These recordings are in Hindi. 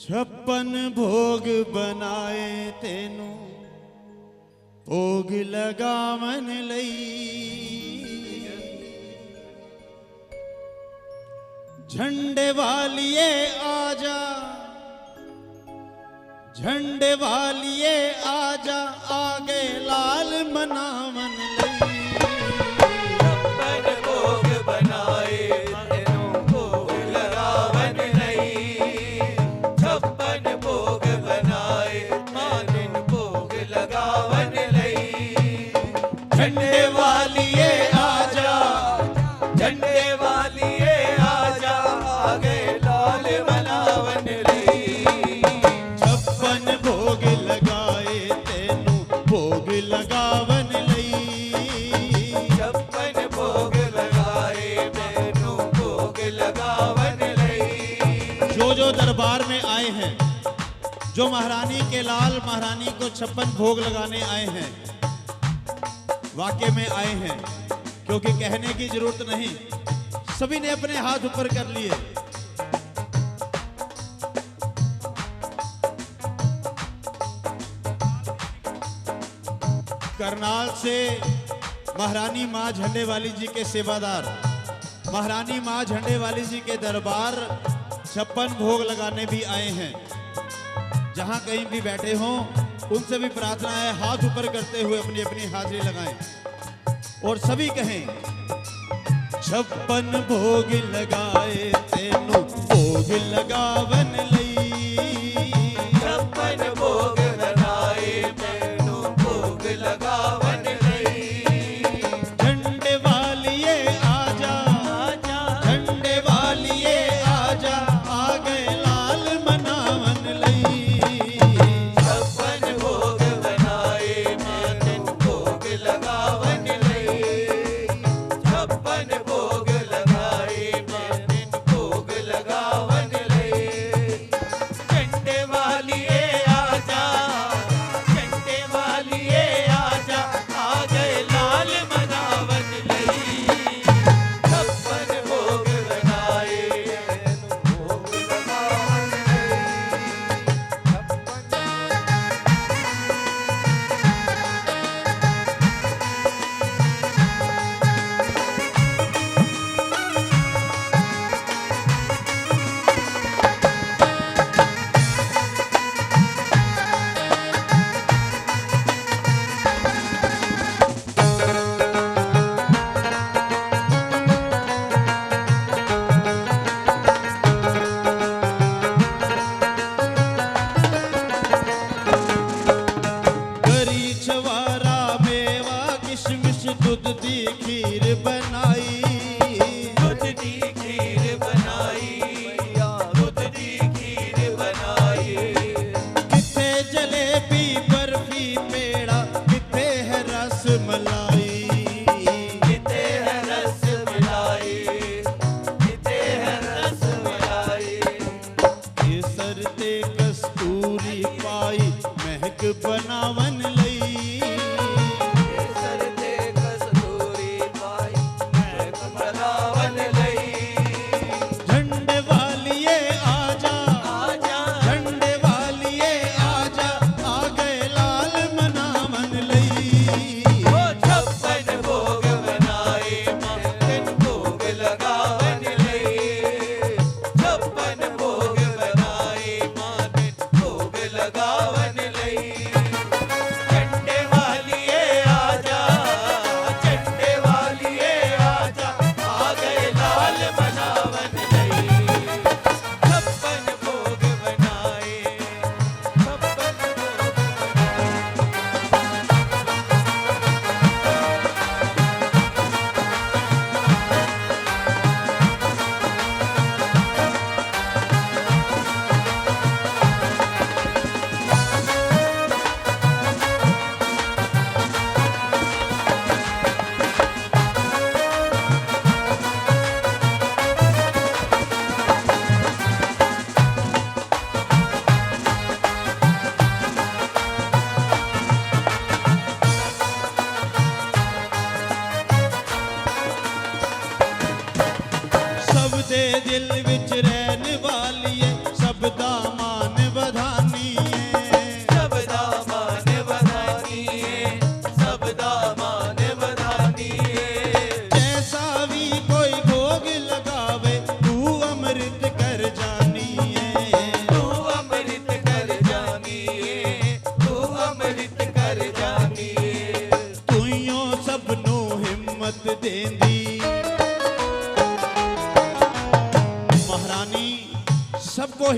छप्पन भोग बनाए तेनू भोग लगावन लई। झंडे वालिए आजा, झंडे वालिए आजा, आगे लाल मनावन लई। छप्पन भोग बनाए तेनू भोग लगावन लई। छप्पन भोग बनाए तेनू भोग लगावन लई। झंडे वालिए आजा, झंडे वालिए आजा, आगे लाल मनावन लई। छप्पन भोग लगाए तेनू भोग लगावन लई। छप्पन भोग लगाए तेनू भोग लगावन लई। जो दरबार में आए हैं, जो महारानी के लाल महारानी को 56 भोग लगाने आए हैं, वाकई में आए हैं, क्योंकि कहने की जरूरत नहीं, सभी ने अपने हाथ ऊपर कर लिए। करनाल से महारानी मां झंडे वाली जी के सेवादार, महारानी मां झंडे वाली जी के दरबार 56 भोग लगाने भी आए हैं। जहां कहीं भी बैठे हों, उनसे भी प्रार्थना है, हाथ ऊपर करते हुए अपनी अपनी हाजिरी लगाएं और सभी कहें 56 भोग लगाए तेनू भोग लगावन लई। 56 भोग बनाए तेनू भोग लगावन लई। झंडे वालिए आजा, झंडे वालिए आजा, आ गए लाल मनावन लई। 56 भोग बनाए तेनू भोग लगावन लई। 56 भोग लगाए तेनू भोग लगावन लई। झंडे वालिए आजा, झंडे वालिए आजा, आ गए लाल मनावन लई। 56 भोग बनाए तेनू भोग लगावन गरी छवारा मेवा किशमिश दूध दी खीर बनाई। दूध दी खीर बनाई, दूध दी खीर बनाई। किथे जलेबी बर्फी पेड़ा, किथे है रस मलाई। किते है रस मलाई, किते है रस मलाई। केसर ते कस्तूरी पाई महक बनावन लई। केसर ते कस्तूरी पाई महक बनावन लई। झंडे वालिए आजा, आजा, झंडे वालिए आजा, आ गए लाल मनावन लई। 56 भोग बनाए तेनू भोग लगावन लई। 56 भोग बनाए तेनू भोग लगावन लई।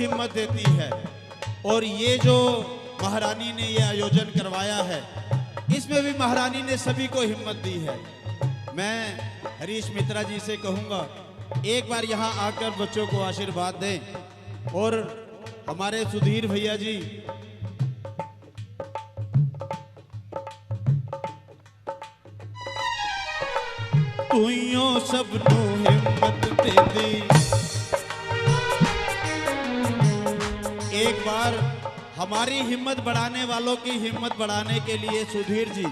हिम्मत देती है। और ये जो महारानी ने ये आयोजन करवाया है, इसमें भी महारानी ने सभी को हिम्मत दी है। मैं हरीश मित्रा जी से कहूँगा एक बार यहाँ आकर बच्चों को आशीर्वाद दें। और हमारे सुधीर भैया जी, तुइयों सबनू हिम्मत दे दी। एक बार हमारी हिम्मत बढ़ाने वालों की हिम्मत बढ़ाने के लिए सुधीर जी,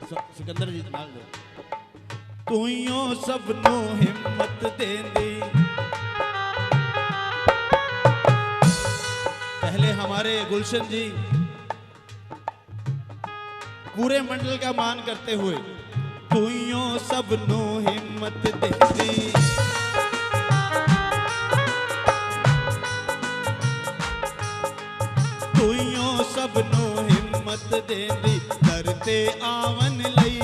सिकंदर जी मांग लो। तुइयों सबनू हिम्मत दे दी। पहले हमारे गुलशन जी पूरे मंडल का मान करते हुए तुइयों सबनू हिम्मत दे दी। तुइयों सबनू हिम्मत दे दी, करते आवन लई।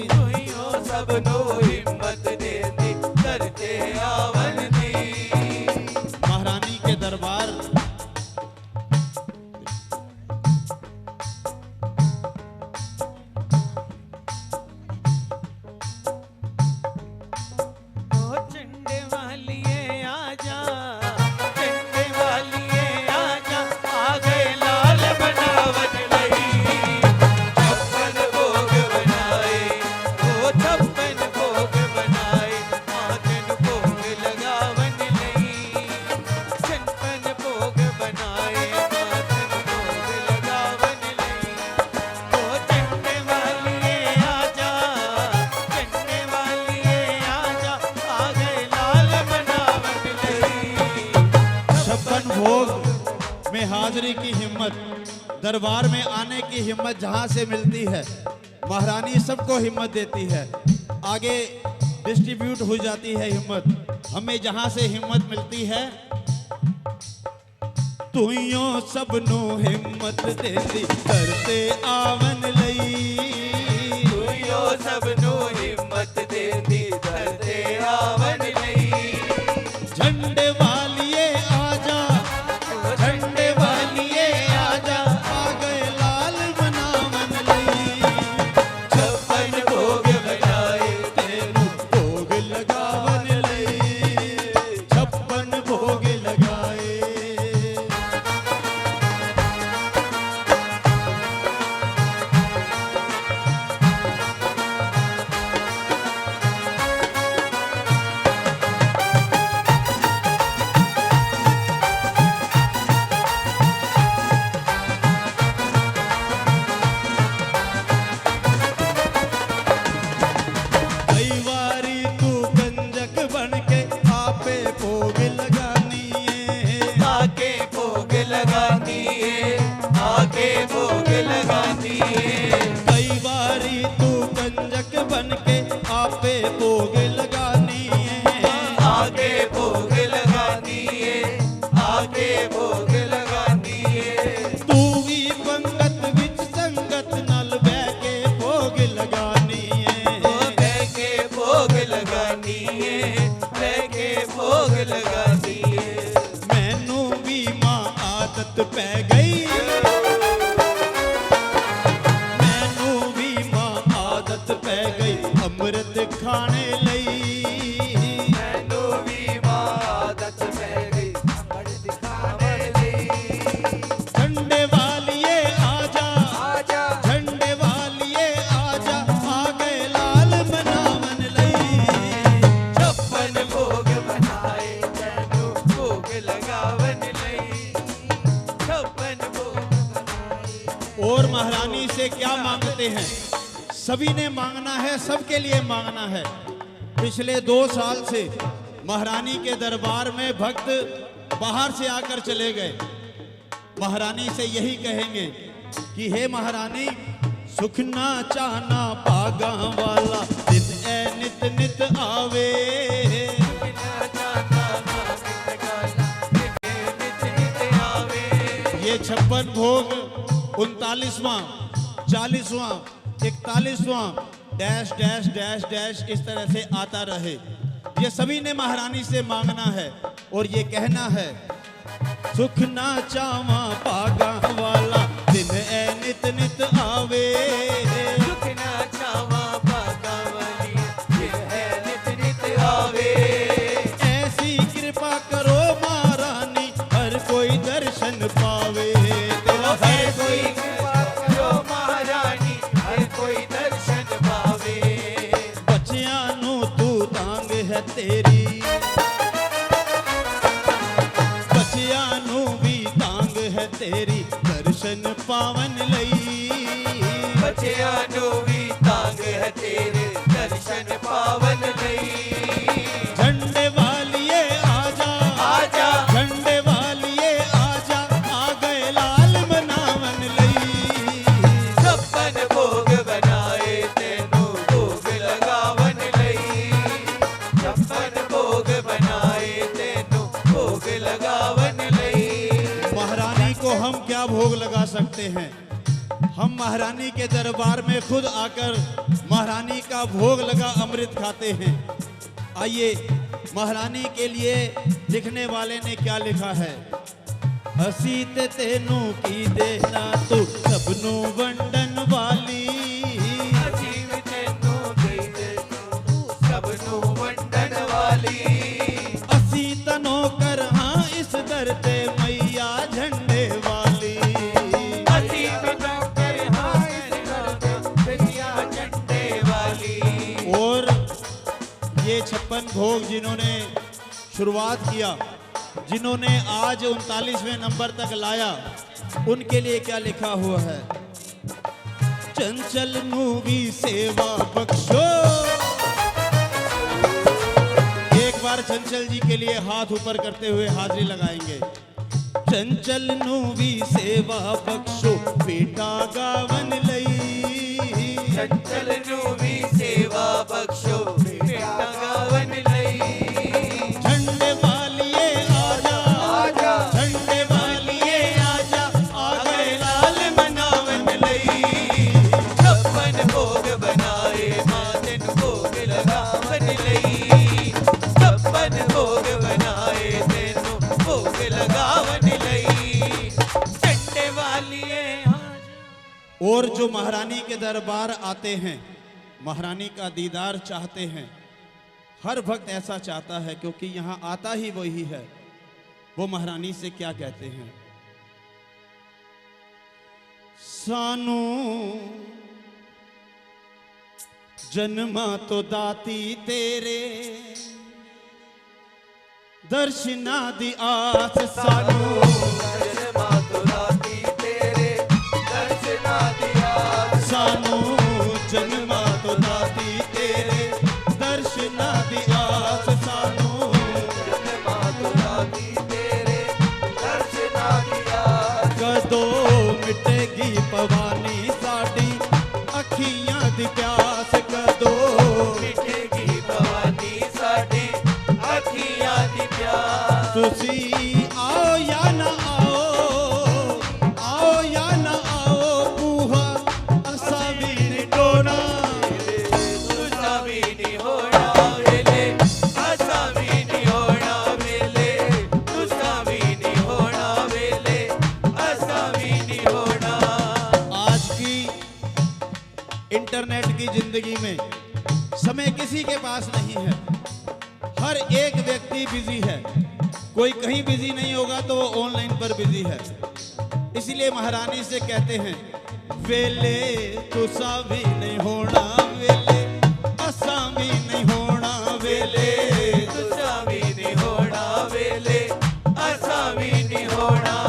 तुइयों सबनू हिम्मत दे दी, करते आवन दी। महारानी के दरबार चंडे वालिए आजा, चंडे वालिए आजा, आ गए लाल बनावन लई। छप्पन भोग बनाए, ओ छप्पन भोग बनाए, मातन भोग लगावन लई। छप्पन भोग बनाए, मातन भोग लगावन लई। ओ चंडे वालिए आजा, चंडे वालिए आजा, आ गए लाल बनावन लई। छप्पन भोग में हाजिरी की हिम्मत, दरबार में आने की हिम्मत जहां से मिलती है, महारानी सबको हिम्मत देती है। आगे डिस्ट्रीब्यूट हो जाती है हिम्मत। हमें जहां से हिम्मत मिलती है, तुइयों सबनू हिम्मत दे दी, करते आवन लई। तुइयों सबनू हिम्मत दे दी, करते आवन लई। झंडे वालिए आजा, झंडे वालिए आजा, आ गए लाल बनावन लई। छप्पन भोग बनाए, तेनू भोग लगावन लई। छप्पन भोग लगाए। कई बारी तू कंजक बन के आपे भोग लगानी है। आके भोग लगानी है, आके भोग लगानी है। कई बारी तू कंजक बन के आपे भोग लगानी है। आके भोग लगानी है, आके भोग लगानी है। तू भी पंगत विच संगत नल बह के भोग लगानी है। ओ बैके भोग लगानी है, बैके भोग लगानी है। मैनू भी मां आदत पै गई। मैनू भी मां आदत पै गई, अमृत खाने लई। मैनू भी आदत पै गई, अमर दिखाने लई। झंडे वालिए आजा, आजा, झंडे वालिए आजा, आ गए लाल बनावन लई। छप्पन भोग बनाए, मैनू भोग लगावन लई। छप्पन भोग बनाए। और महारानी से क्या मांगते हैं? सभी ने मांगना है, सबके लिए मांगना है। पिछले 2 साल से महारानी के दरबार में भक्त बाहर से आकर चले गए। महारानी से यही कहेंगे कि हे महारानी, सुख ना चाहना पागा वाला, दिन ए नित नित आवे। बिना जाना ना नित गाना, नित नित आवे। ये 56 भोग 39वां, 40वां, 41वां डैश डैश डैश डैश इस तरह से आता रहे। ये सभी ने महारानी से मांगना है। और ये कहना है, सुख ना चावा पागा वाला दिन ए नित नित आवे। सुख ना चावा पागा वाली दिन है नित नित आवे। ऐसी कृपा करो महारानी हर कोई दर्शन पावे। तेरा हर कोई कृपा करो महारानी हर कोई दर्शन पावे। बच्चियां नू तू तांग है तेरी, बच्चियां नू भी तांग है तेरी दर्शन पावन लई। बच्चियां नू भी तांग है तेरे दर्शन पावन लई। झंडे वालिए आजा आजा झंडे वालिए आजा आ गए लाल मनावन लई। छप्पन भोग बनाए तेनू भोग लगावन लई। छप्पन भोग बनाए तेनू भोग लगावन लई। महारानी को हम क्या भोग लगा सकते हैं? हम महारानी के दरबार में खुद आकर महारानी का भोग लगा अमृत खाते हैं। आइए महारानी के लिए लिखने वाले ने क्या लिखा है। हसी ते तेनू की देना तू सबनू वंडन वाली। अजीब तेनू दी तेनू सबनू वंडन वाली। असी तनो कर हाँ इस दर ते मैया झंडे वाली। अजीब नौकर हाँ इस दर ते मैया झंडे वाली। और ये 56 भोग जिन्होंने शुरुआत किया, जिन्होंने आज 39वें नंबर तक लाया, उनके लिए क्या लिखा हुआ है। चंचल नू भी सेवा बख्शो। एक बार चंचल जी के लिए हाथ ऊपर करते हुए हाजिरी लगाएंगे। चंचल नू भी सेवा बख्शो बेटा गावन लई। चंचल नू भी सेवा बख्शो बेटा गावन लई। झंडे वालिए आजा आजा झंडे वालिए आजा आ गए लाल मनावन लई। छप्पन भोग बनाए मातन भोग लगावन लई। छप्पन भोग बनाए तेनू भोग लगावन लई। झंडे वालिए आजा। और जो महारानी के दरबार आते हैं, महारानी का दीदार चाहते हैं, हर भक्त ऐसा चाहता है क्योंकि यहाँ आता ही वही है। वो महारानी से क्या कहते हैं। सानू जन्मा तो दाती तेरे दर्शना दी आस सानू। जन्मा तो दाती तेरे दर्शना दिया। सानू जन्मा तो दाती तेरे दर्शना दी आस सानू। जन्मा तो दाती तेरे दर्शना दिया। कदों मिटेगी भवानी साडी अखियां दी प्यास। कदों मिटेगी भवानी साडी अखियां दी प्यास। तुसी आओ या ना आओ या ना आओ बूहा असा भी नहीं टोना। तुसा भी नहीं होना वेले असा भी नहीं होना वेले। तुसा भी नहीं होना वेले असा भी नहीं होना। आज की इंटरनेट की जिंदगी में समय किसी के पास नहीं है। हर एक व्यक्ति बिजी है। कोई कहीं बिजी नहीं होगा तो वो ऑनलाइन पर बिजी है। इसीलिए महारानी से कहते हैं, वेले तुसा भी नहीं होना वेले असा भी नहीं होना वेले। तुसा भी नहीं होना वेले असा भी नहीं होना।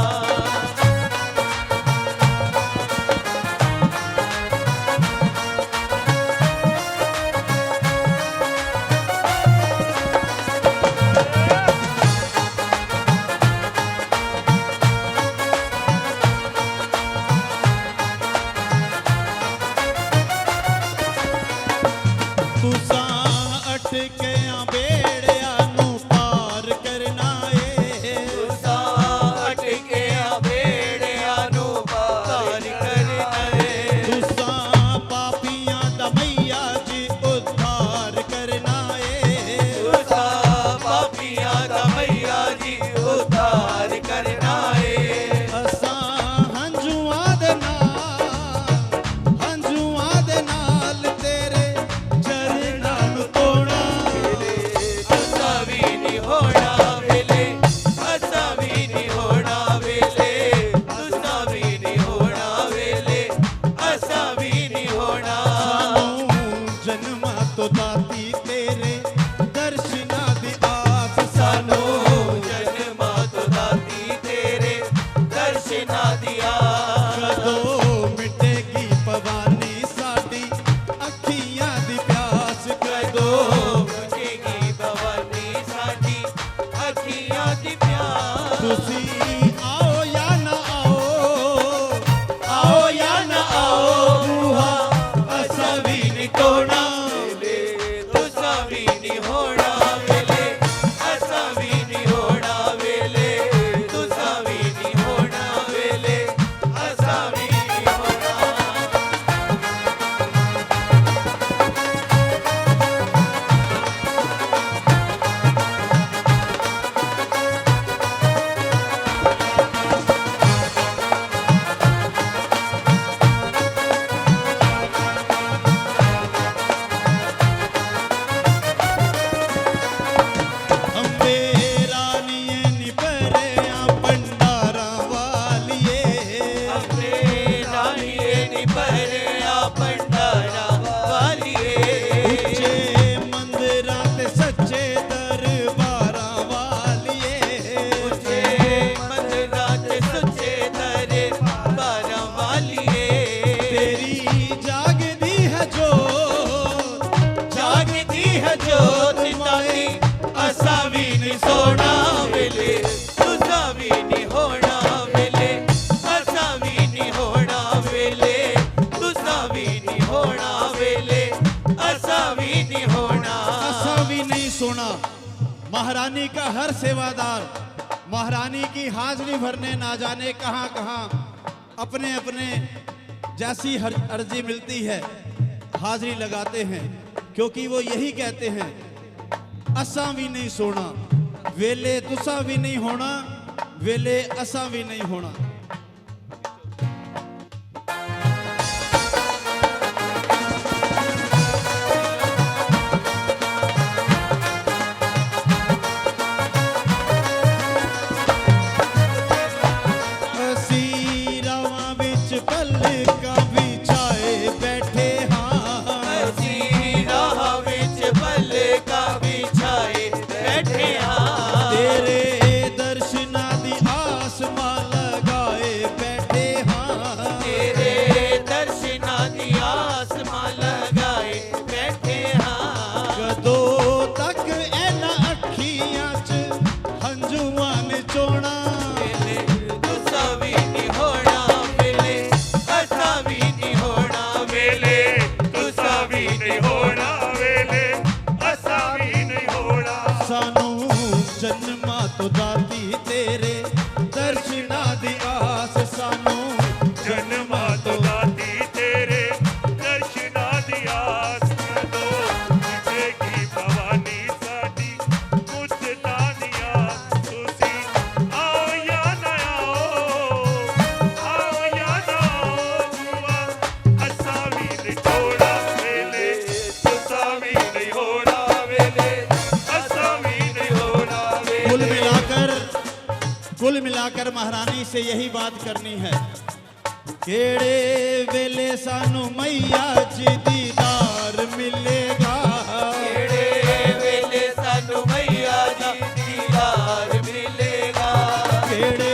तुसी आओ या ना आओ या ना आओ बूहा असा भी नहीं तोड़ना वेले तुसा भी नहीं होना वेले असा भी नहीं होना वेले तुसा भी नहीं होना वेले असा भी नहीं होना अंबे रानिए निपरे पंडारा वालिए अपने रानिए निपरे पंडारा वालिए उच्चे मंदिरा ते सच्चे दरबारा वालिए उच्चे मंदिरा ते सच्चे दरबारा वालिए तेरी जागदी है जोत जागती है जोत तारी असा भी नहीं सोना वेले तुसा भी नहीं होना वेले असा भी नहीं होना वेले तुसा भी नहीं होना वेले असा भी नहीं होना ऐसा भी नहीं सोना। महारानी का हर सेवादार महारानी की हाजिरी भरने ना जाने कहां कहां अपने अपने जैसी हर अर्जी मिलती है हाजिरी लगाते हैं, क्योंकि वो यही कहते हैं असा भी नहीं सोना वेले तुसा भी नहीं होना वेले असा भी नहीं होना। असी रावां विच पलकां बिछाए बैठे हां असी राह विच पलका बिछाए बैठे हाँ तेरे दर्शना दी आस मां लगाए बैठे हां तेरे दर्शना दी आस मां लगाए बैठे हाँ कदों तक एना अखियां च हंझूआं ने चोना वेले तुसा भी नहीं होना वेले असा भी नहीं होना वेले तुसा भी नहीं होना वेले असा भी नहीं होना सानू जन्मा तो दाती तेरे दर्शना दी आस सानू जन्मा तो दाती तेरे दर्शना दी आस दो जितेगी भवानी साडी कुछ तानिया तुसी आओ या ना आओ या ना बुआ असा भी नहीं छोड़ा वेले तुसा भी नहीं होना वेले असा भी नहीं होना वेले कुल मिलाकर महारानी से यही बात करनी है। केड़े वेले सानू मैया जी दीदार मिलेगा केड़े वेले सानू मैया जी दीदार मिलेगा केड़े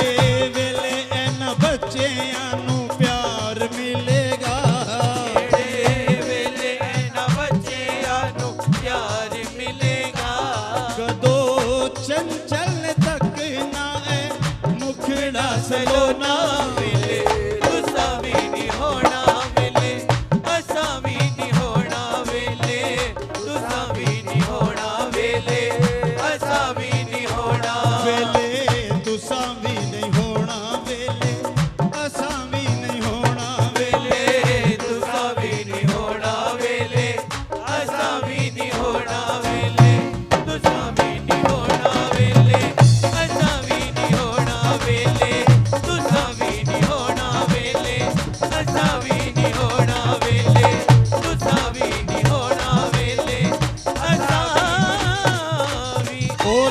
वेले एना बच्चियां नू प्यार मिलेगा केड़े वेले ना बच्चियां नू प्यार मिलेगा कदों चंचल तक ना ए मुखड़ा सलोना वेले तुसा भी नहीं होना वेले असा भी नहीं होना वेले तुसा भी नहीं होना वेले असा भी नहीं होना वेले तुसा भी नहीं होना वेले असा भी नहीं होना वेले वेले तुसा भी नहीं होना वेले असा भी नहीं होना वेले तुसा भी नहीं होना वेले असा भी नहीं होना वेले तुसा भी नहीं होना वेले असा भी नहीं होना वेले तुसा भी नहीं होना वेले असा भी और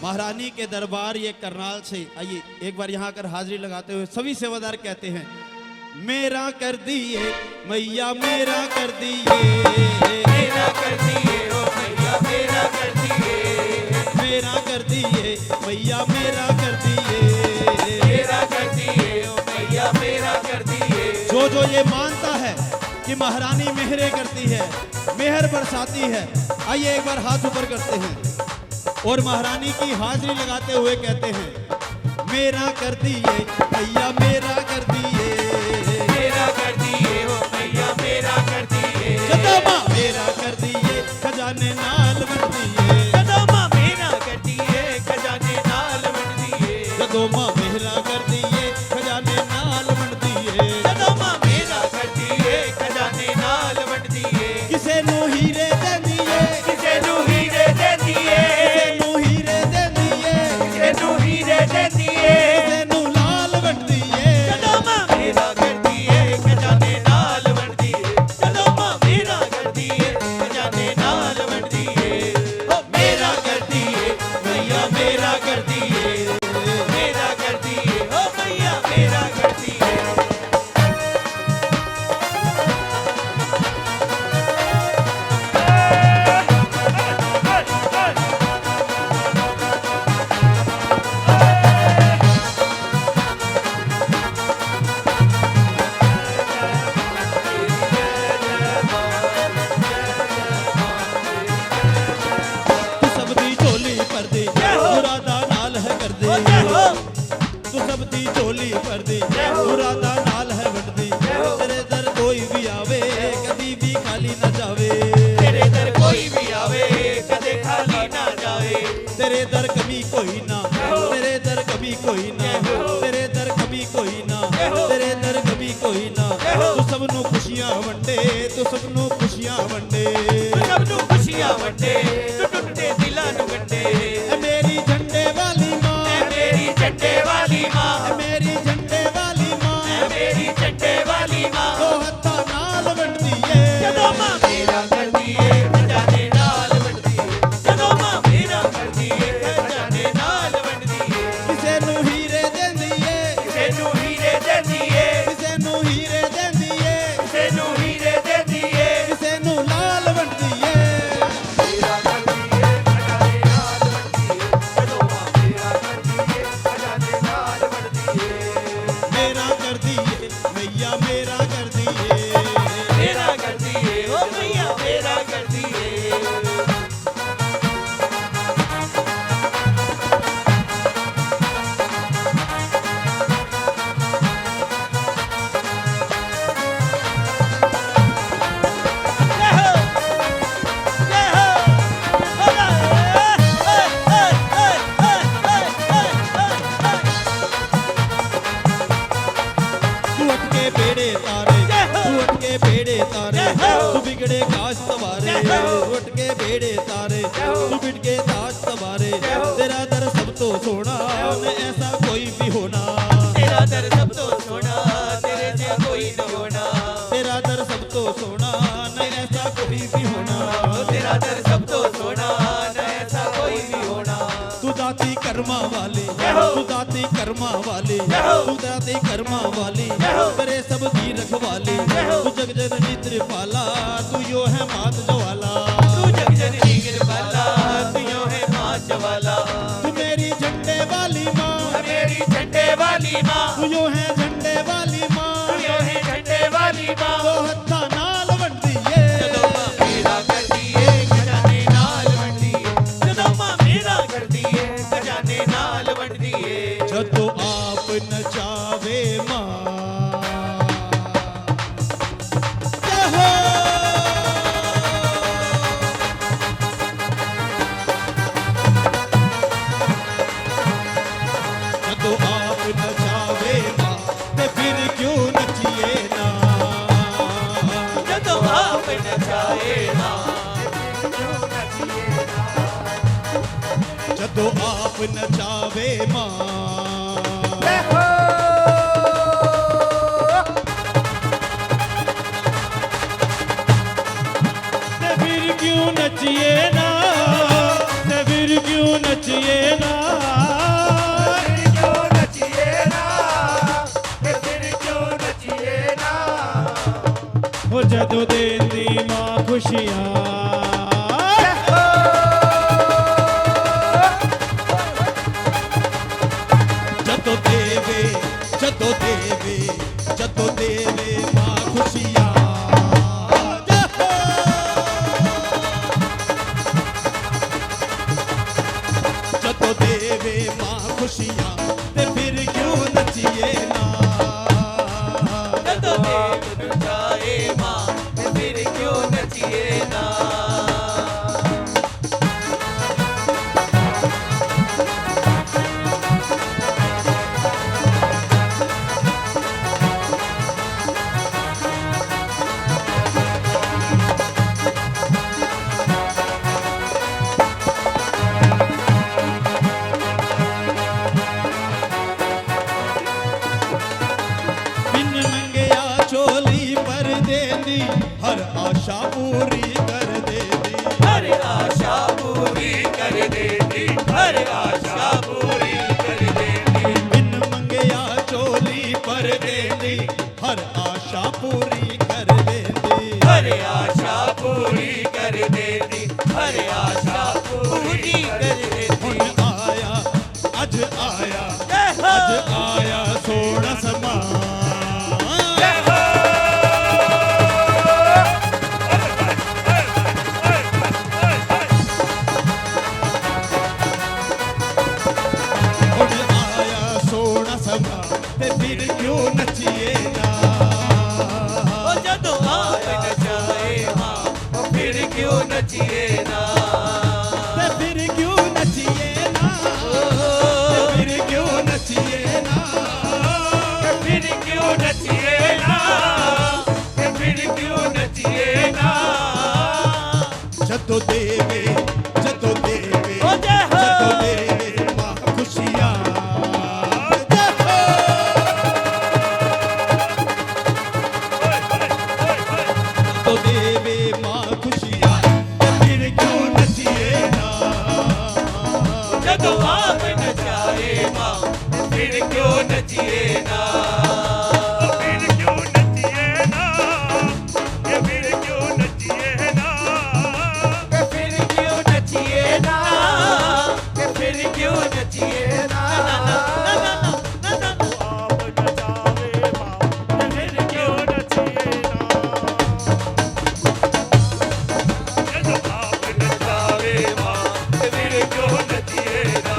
महारानी के दरबार ये करनाल से आइए एक बार यहाँ कर हाजिरी लगाते हुए सभी सेवादार कहते हैं मेरा कर दिए मैया मेरा कर दिए मेरा कर दिए ओ मैया मेरा कर दिए मेरा कर दिए मैया मेरा कर दिए मेरा कर दिए ओ मैया मेरा कर दिए जो ये मानता है कि महारानी मेहरे करती है मेहर बरसाती है आइए एक बार हाथ ऊपर करते हैं और महारानी की हाजिरी लगाते हुए कहते हैं मेरा कर दिए भैया मेरा कर दिए, मेरा कर दिए हो मैया मेरा कर दिए, जदोमा मेरा कर दिए खजाने नाल बन दिए, जदोमा मेरा कर दिए खजाने नाल बन दिए, जदोमा मेरा कर दिए खजाने नाल बन दिए, जदोमा मेरा कर दिए खजाने नाल बन दिए, किसे नू हीरे दे दिए, किसे नू हीरे दे दिए, किसे नू हीरे दे दिए, किसे नू हीरे दे दिए, किसे नू लाल बन दिए, जदोमा मेरा कर दिए खजाने नाल बन दिए, जदोमा मेरा कर दिए खजाने नाल बन दिए, ओ मेरा कर दिए मैया मेरा कर दिए, मेरा कर दिए ओ मैया मेरा कर दिए। तू सब दी झोली पर दी मुरादा नाल है कर दी, तू सब दी झोली पर दी मुरादा नाल है वट दी, तेरे दर कोई भी आवे कभी भी खाली ना जावे, तेरे दर कोई भी आवे कदे खाली ना जाए, तेरे दर कभी कोई ना, तेरे दर कभी कोई ना, तेरे दर कभी कोई ना, तेरे दर कभी कोई ना, तू सब नू खुशियां वंडे, तू सब नू खुशियां वंडे, तू सब नू खुशियां वंडे, तू टुटते दिलां नू गंडे, ऐ मेरी झंडे वाली माँ, ऐ मेरी झंडे वाली माँ, ऐ मेरी झंडे वाली माँ, ऐ मेरी झंडे वाली माँ, दो हत्था नाल वंड दिए, जदों माँ मेरा कर दिए खजाने नाल वंड दिए, जदों माँ मेरा कर दिए खजाने नाल वंड दिए, किसे नू हीरे देंदिए, किसे नू हीरे दे दिए, किसे नू हीरे देंदिए, किसे नू हीरे दे दिए, किसे नू लाल वंड दिए, मेरा कर दिए खजाने नाल वंड दिए, जदों माँ मेरा कर दिए खजाने नाल वंड दिए, मेरा कर दिए मैया मेरा कर दिए, मेरा कर दिए ओ मैया मेरा कर दिए। तू अटके बेड़े तारे, तू अटके बेड़े तारे, तू बिगड़े काश सवारे, तू अटके बेड़े तारे, तू बिगड़े काश सवारे, तेरा दर सब तो सोना न ऐसा कोई भी होना, तेरा दर सब तो सोना तेरे से कोई न होना, तेरा दर सब तो सोना न ऐसा कोई भी होना, तेरा दर सब तो सोना न ऐसा कोई भी होना, तू दाती कर्मा वाली, तू दाती कर्मा वाली, तू दाती कर्मा वाली, तेरे सब दी रखवाली, तू जग जननी त्रिपाला, तू यो है मात ज्वाला, तू जग जननी कृपाला तू यो है माँ जवाला, तू मेरी झंडे वाली माँ, मेरी झंडे वाली माँ, तू यो है झंडे वाली माँ, तू यो है झंडे वाली माँ, दो हत्था नाल वंड दिए, जदों माँ मेरा कर दिए खजाने नाल वंड दिए, जदों माँ मेरा कर दिए खजाने नाल वंड दिए, जदों आप नचावे माँ, जय हो। जदों आप नचावे माँ, ते फिर क्यों नचिए ना, जदों आप नचाए माँ, जदों आप नचावे माँ, ते फिर क्यों नचिए ना, ते फिर क्यों नचिए ना, क्यों नचिए ना, फिर क्यों नचिए ना, हो जदों देती माँ खुशियाँ, जदों देवे, जदों देवे, जदों देवे माँ खुशियाँ, जय हो। जदों देवे मां खुशियां ते फिर क्यों नचिए ना जदों देव जाए मां ते फिर क्यों नचिए ना बिन मंगया चोली पर देंदी हर आशा पूरी कर देंदी हर आशा पूरी कर देती हर आशा पूरी कर देती बिन मंगया चोली पर देंदी हर आशा पूरी कर देंदी हर आशा पूरी कर देती हर आशा पूरी कर देती हुन आया अज आया अज आया सोना समा हुन आया सोना समा ते फिर क्यों नचिए ना ओ जदों आप न जाए मां ओ फिर क्यों नचिए ना ते फिर क्यों नचिए ना ते फिर क्यों नचिए ना फिर क्यों नचिए ना फिर क्यों नचिए ना जदों देवे जदों देवे ओ जय हो जदों देवे मां खुशियां तो देवे मां खुशियां ते फिर क्यों नचिए ना जदों आप न जाए मां फिर क्यों नचिए ना फिर क्यों नचिए ना ये फिर क्यों नचिए ना फिर क्यों नचिए ना फिर क्यों नचिए ना आप न जावे मां फिर क्यों नचिए ना जदों आप न जावे मां फिर क्यों नचिए ना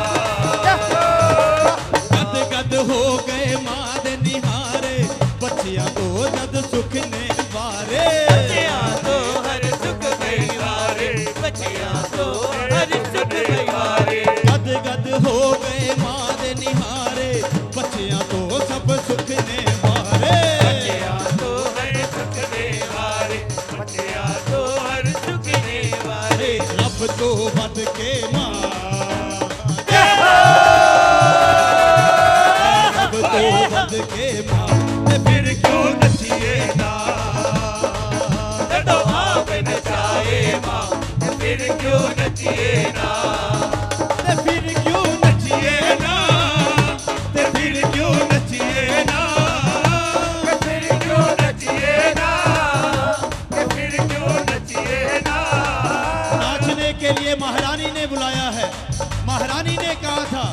गद गद हो गए मां दे निहारे बच्चियां तो जद सुख ने वारे बच्चियां तो हर सुख गईवारे बच्चियां तो हर सुख गईवारे गद गद हो गए मां दे निहारे बच्चियां तो सब सुख ने वारे बच्चियां तो हर सुख गईवारे बच्चियां तो हर सुख गईवारे रब तो बद के मां रब तो बद के मां ते फिर क्यों नचिए ना जदों आप न जाए मां फिर क्यों नचिए ना ते फिर क्यों नचिए ना ते फिर क्यों नचिए ना फिर क्यों नचिए ना फिर क्यों नचिए ना नाचने के लिए महारानी ने बुलाया है महारानी ने कहा था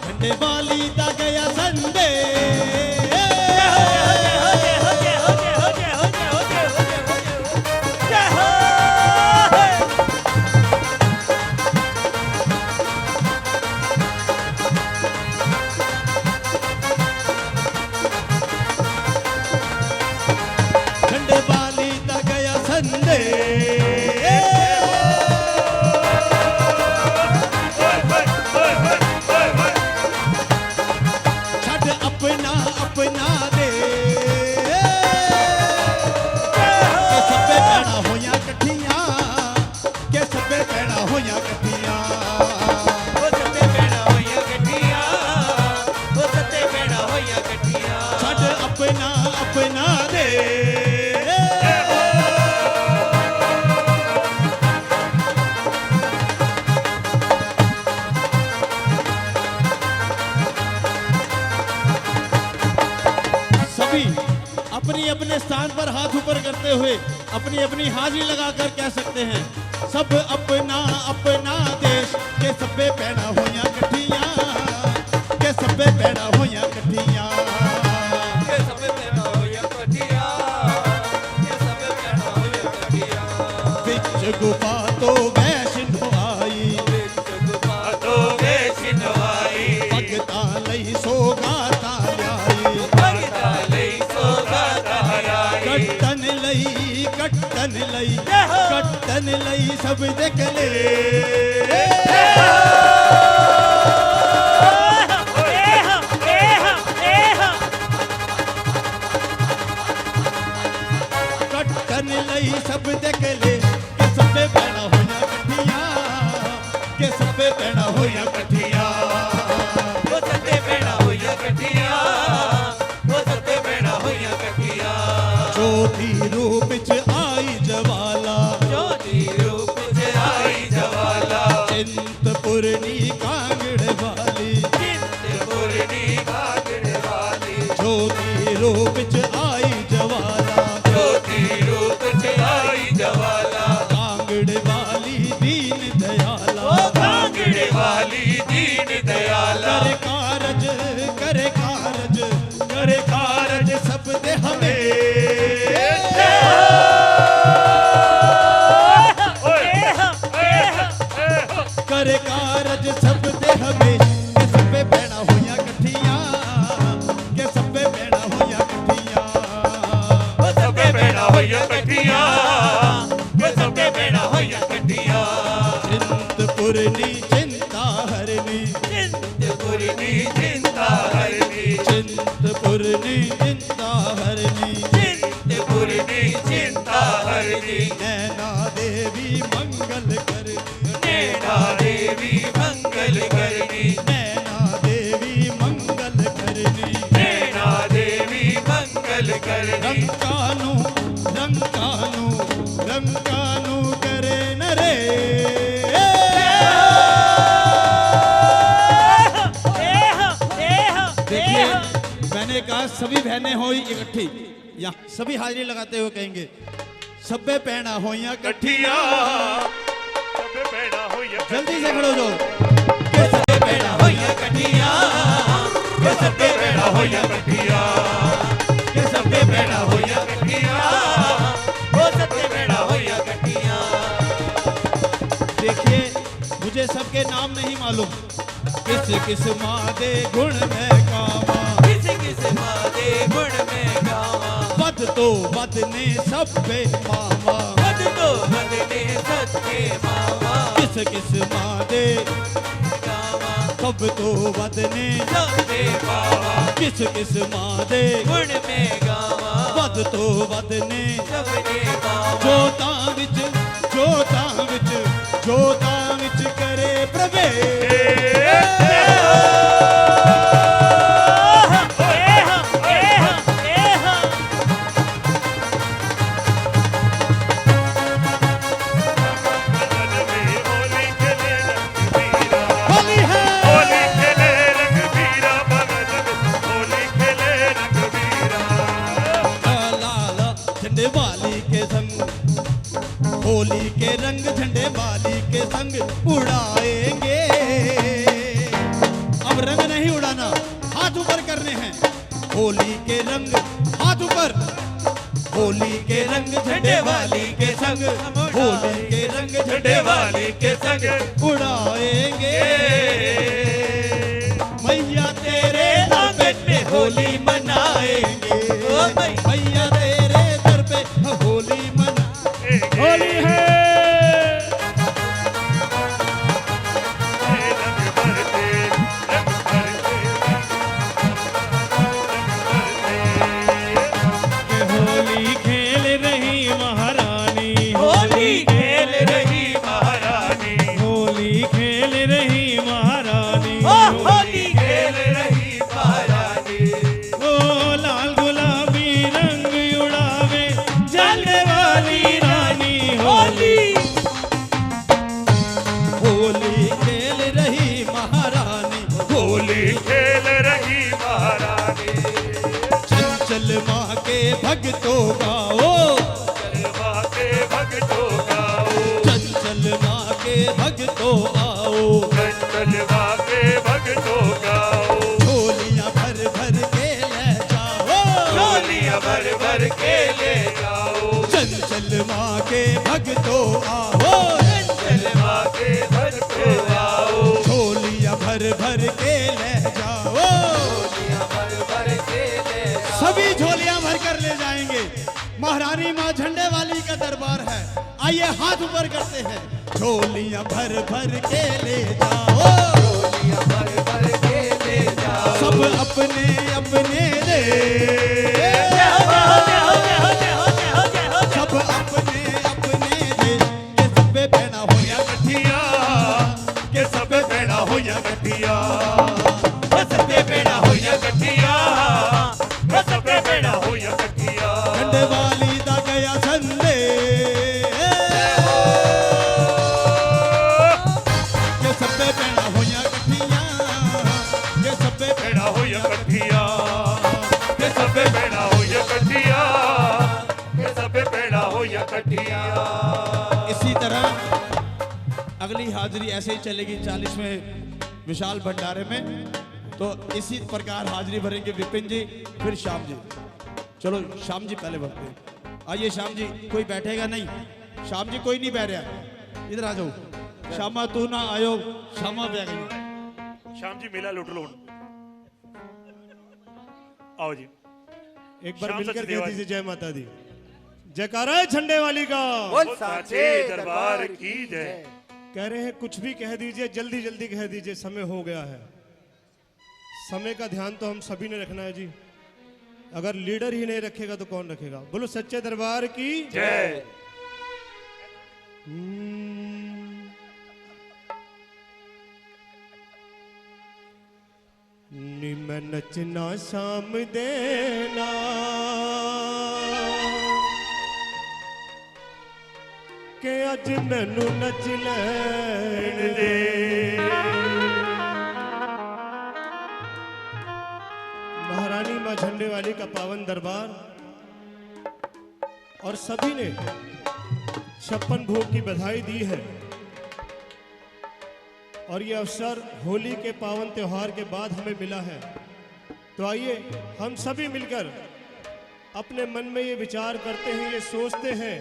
झंडे वाली दा गया संडे झंडे वाली दा गया संडे छड़ अपना अपना दे के सभे भैणां होइयां कट्ठियां के सभे भैणां होइयां कट्ठियां ओ सते भैणां होइयां कट्ठियां ओ सते भैणां होइयां कट्ठियां छड़ अपना अपना दे सभी अपनी अपने स्थान पर हाथ ऊपर करते हुए अपनी अपनी हाजिरी लगाकर कह सकते हैं सब अपना अपना देश के सभे भैणां होइयां कट्ठियां के सभे भैणां होइयां कट्ठियां के सभे भैणां होइयां कट्ठियां के सभे भैणां होइयां कट्ठियां विच गुफा तो वैष्णो आई विच गुफा तो वैष्णो कट्टन लई सब देख ले कट्टन लई सब देख ले के सबे पैना होया कठिया के सबे पैना होया कठिया वो सत्ते पैना होइया कठिया वो सत्ते पैना होइया कठिया ज्योति रूप च आई जवाला ज्योति रूप च आई जवाला चिंतपुरनी कांगड़ वाली चिंतपुरनी कांगड़ वाली ज्योति रूप च आई जवाला ज्योति रूप च आई जवाला कांगड़ वाली दीन दयाला ओ कांगड़ वाली दीन दयाला करे कारज सब दे हमें करे कारज सब दे हमें के सबे पैना होया कठिया के सबे पैना होया कठिया वो सबे पैना होइया कठिया वो सबे पैना होइया कठिया चिंतपुरनी चिंता हरनी चिंतपुरनी चिंता हरनी चिंतपुरनी चिंता हरनी चिंतपुरनी चिंता हरनी नैना देवी मंगल करनी नैना देवी मंगल करनी नैना देवी मंगल करनी नैना देवी मंगल करनी रंकानु करे नरे देखिए मैंने कहा सभी बहनें हो इकट्ठी यहाँ सभी हाजिरी लगाते हुए कहेंगे सबे पैना होइया कठिया सबे पैना होया जल्दी से खड़ो जो के सबे पैना होइया कठिया के सबे पैना होइया कठिया के सबे पैना होइया कठिया वो सबे पैना होइया कठिया देखिए मुझे सबके नाम नहीं मालूम किस माँ दे गुण में कामा किस मादे गुण में गावा बद तो बद ने सब पे मामा बद तो बद ने सत्य मावा किस माँ दे गावा सब तो बद ने सत्य मावा किस माँ दे गुण में गावा बद तो बद ने सबने गावा जोता विच करे प्रभे होली है होली खेले रंग बीरा भगत होली खेले रंग बीरा लाल झंडे वाली के संग होली के रंग झंडे वाली के संग उड़ाएंगे अब रंग नहीं उड़ाना हाथ ऊपर करने हैं होली के रंग हाथ ऊपर होली के रंग झंडे वाली के संग होली के रंग झंडे वाली के संग उड़ाएंगे मैया तेरे आंगन में होली मनाएंगे ओ मैया तेरे दर पे होली मना होली है रंग भरते रंग भरते कि होली खेल रही महारानी होली खेल रही महारानी होली खेल रही महारानी ओ होली खेल रही महारानी ओ लाल गुलाबी रंग उड़ावे जलने वाली रानी होली होली खेल रही महारानी होली खेल रही महारानी चंचल माँ के भक्तों का ओ चलवा के भगतों गाओ चंचल माँ के भक्तों आओ चलवा के भगतों गाओ झोलियाँ भर भर के ले जाओ झोलियाँ भर भर के ले जाओ चंचल माँ के भक्तों आओ चलवा के भर को आओ झोलियाँ भर भर के ले जाओ झोलियाँ भर भर के ले जाओ सभी झोलियां भर कर ले जाएंगे महारानी माँ झंडे वाली का दरबार है आइए हाथ ऊपर करते हैं, झोलियां भर भर के ले जाओ, झोलियां भर भर के ले जाओ, सब अपने अपने दे, सब अपने अपने दे, के सबे बहना होया कठिया के सबे भेड़ा होया कठिया, सबे बेड़ा होया कठिया के सबे भेड़ा होया कठिया। झंडे वाली दा गया संदे, के सबे बहना होया कठिया, के सबे भेड़ा होया कठिया के सबे भेड़ा होया कठिया, के सबे भेड़ा होया कठिया। इसी तरह अगली हाजिरी ऐसे ही चलेगी 40वें विशाल भंडारे में। तो इसी प्रकार हाजिरी भरेंगे विपिन जी, फिर श्याम जी। चलो श्याम जी पहले भरते हैं। आइए श्याम जी, कोई बैठेगा नहीं। श्याम जी कोई नहीं बैठ रहा, इधर आ जाओ। श्यामा तू ना आयो, श्यामा बैठ गई। श्याम जी मेला लुट लो, आओ जी। एक बार श्याम मिलकर सचदेवा कह दीजिए जय माता दी। जयकारा है झंडे वाली का। बोल साचे दरबार की जय। कह रहे हैं कुछ भी कह दीजिए, जल्दी जल्दी कह दीजिए, समय हो गया है। समय का ध्यान तो हम सभी ने रखना है जी। अगर लीडर ही नहीं रखेगा तो कौन रखेगा। बोलो सच्चे दरबार की जय। नी मैं नचना शाम देना, के अज मैनू नच लैण दे। महारानी मां झंडे वाली का पावन दरबार और सभी ने 56 भोग की बधाई दी है। और ये अवसर होली के पावन त्योहार के बाद हमें मिला है। तो आइए हम सभी मिलकर अपने मन में ये विचार करते हैं, ये सोचते हैं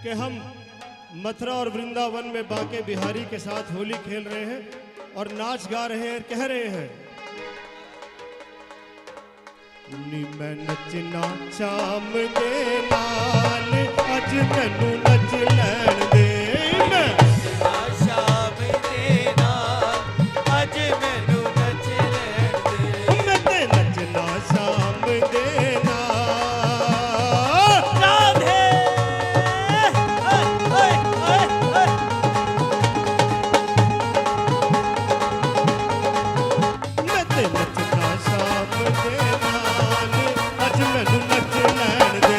कि हम मथुरा और वृंदावन में बांके बिहारी के साथ होली खेल रहे हैं और नाच गा रहे हैं, कह रहे हैं नी मैं नचना शाम दे नाल, अज मैनू नच लैण दे। शाम दे नाल, अज मैनू नच लैण दे। मैं ते नचना शाम दे नाल। राधे ओए ओए ओए, मैं ते नचना शाम दे नाल, अज मैनू नच लैण दे।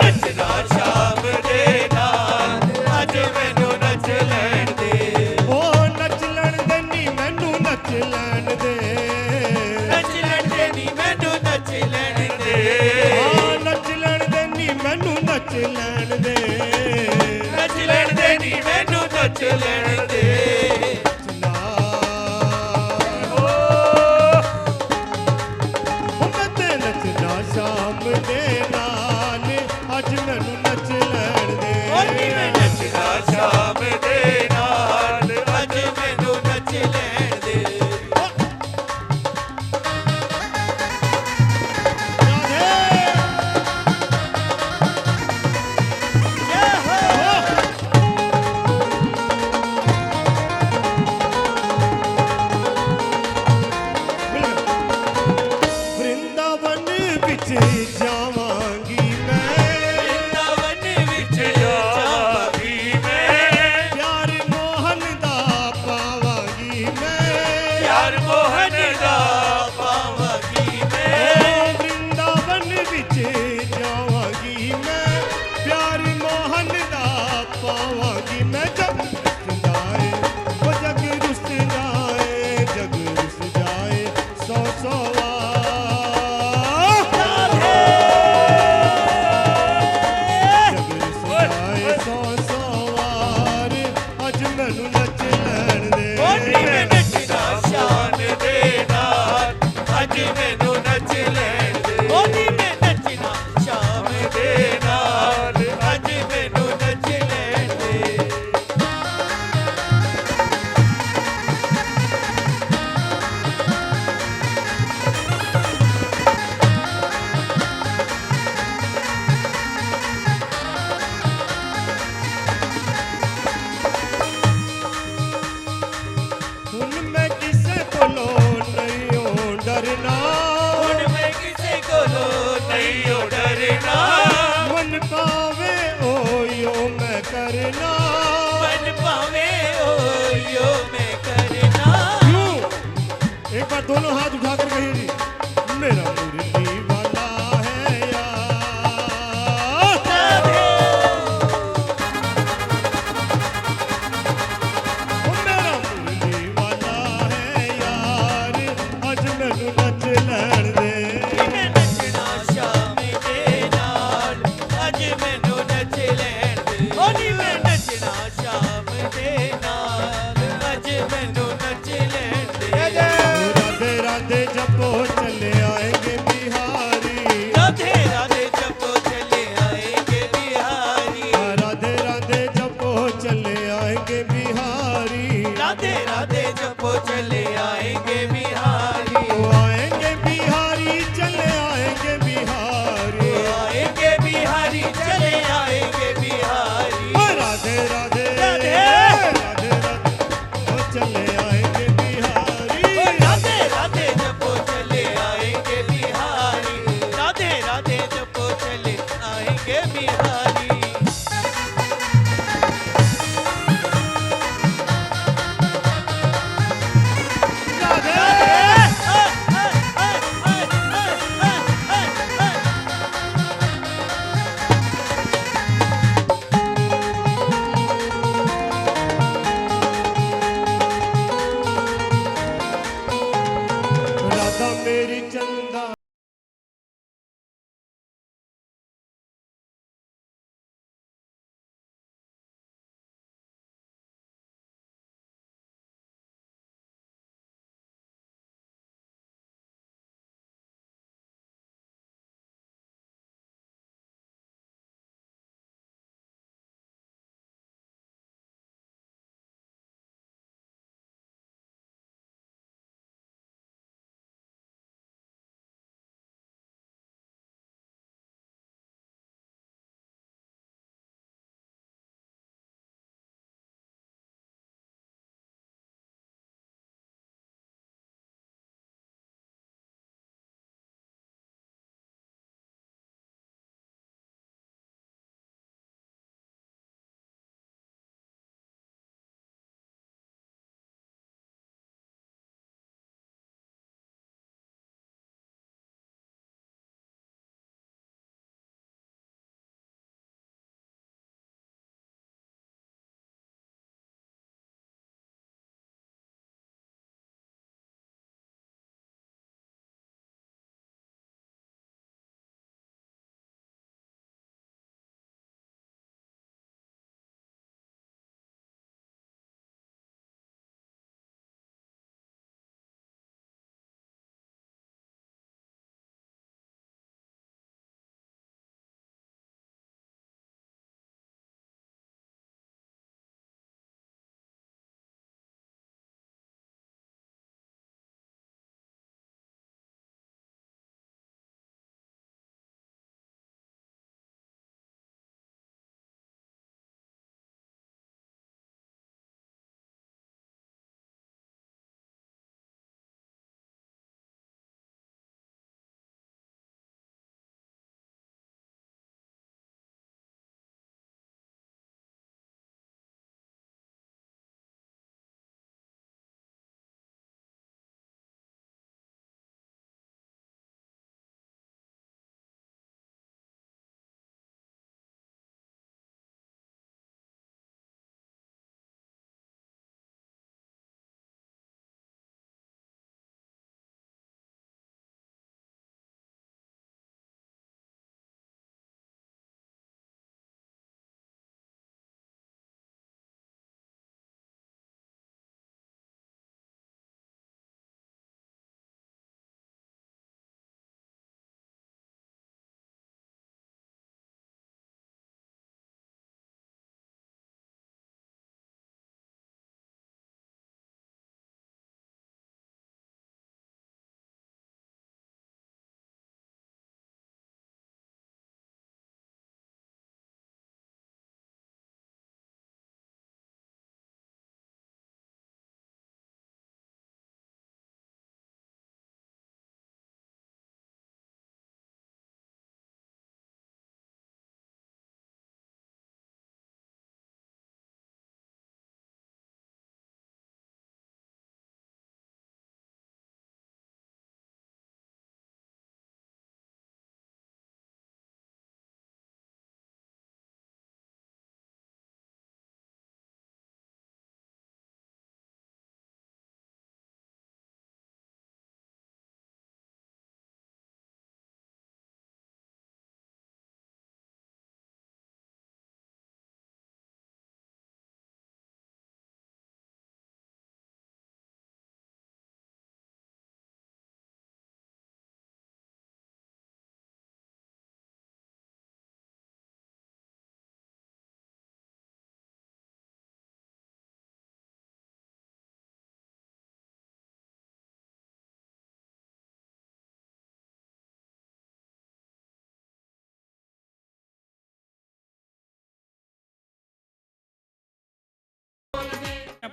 नचना शाम दे नाल, अज मैनू नच लैण दे। ओ नच लैण दे नी मैनू नच लैण दे। नच लैण दे नी मैनू नच लैण दे। हाँ नच लैण दे नी मैनू नच लैण दे। नच लैण दे नी मैनू नच लैण दे। नचना ओ मैं ते नचना शाम दे नाल, अज मैनू नच लैण दे। मैं नचना शाम दे नाल, अज मैनू नच लैण दे। वृंदावन बिच जावांगी मैं, वृंदावन विच जावांगी मैं, प्यार मोहन दा पावांगी मैं। प्यार मोहन दा पावांगी मैं। वृंदावन बिच जावांगी मैं, प्यार मोहन दा पावांगी मैं। जग रुस जाए वो जग रुस जाए, जग रुस जाए 100 वार, अज मैनू नच लैण दे। मैं नचना शाम दे नाल, बार दोनों हाथ उठाकर कहिए जी, मेरा मुरली वाला है यार। मेरा मुरली वाला है यार, अज मैनू नच लैण दे। मैं नचना शाम दे नाल, अज मैनू नच लैण दे। ओ नी मैं नचना शाम दे नाल, अज मैनू नच लैण दे। राधे राधे जपो चले आएंगे बिहार।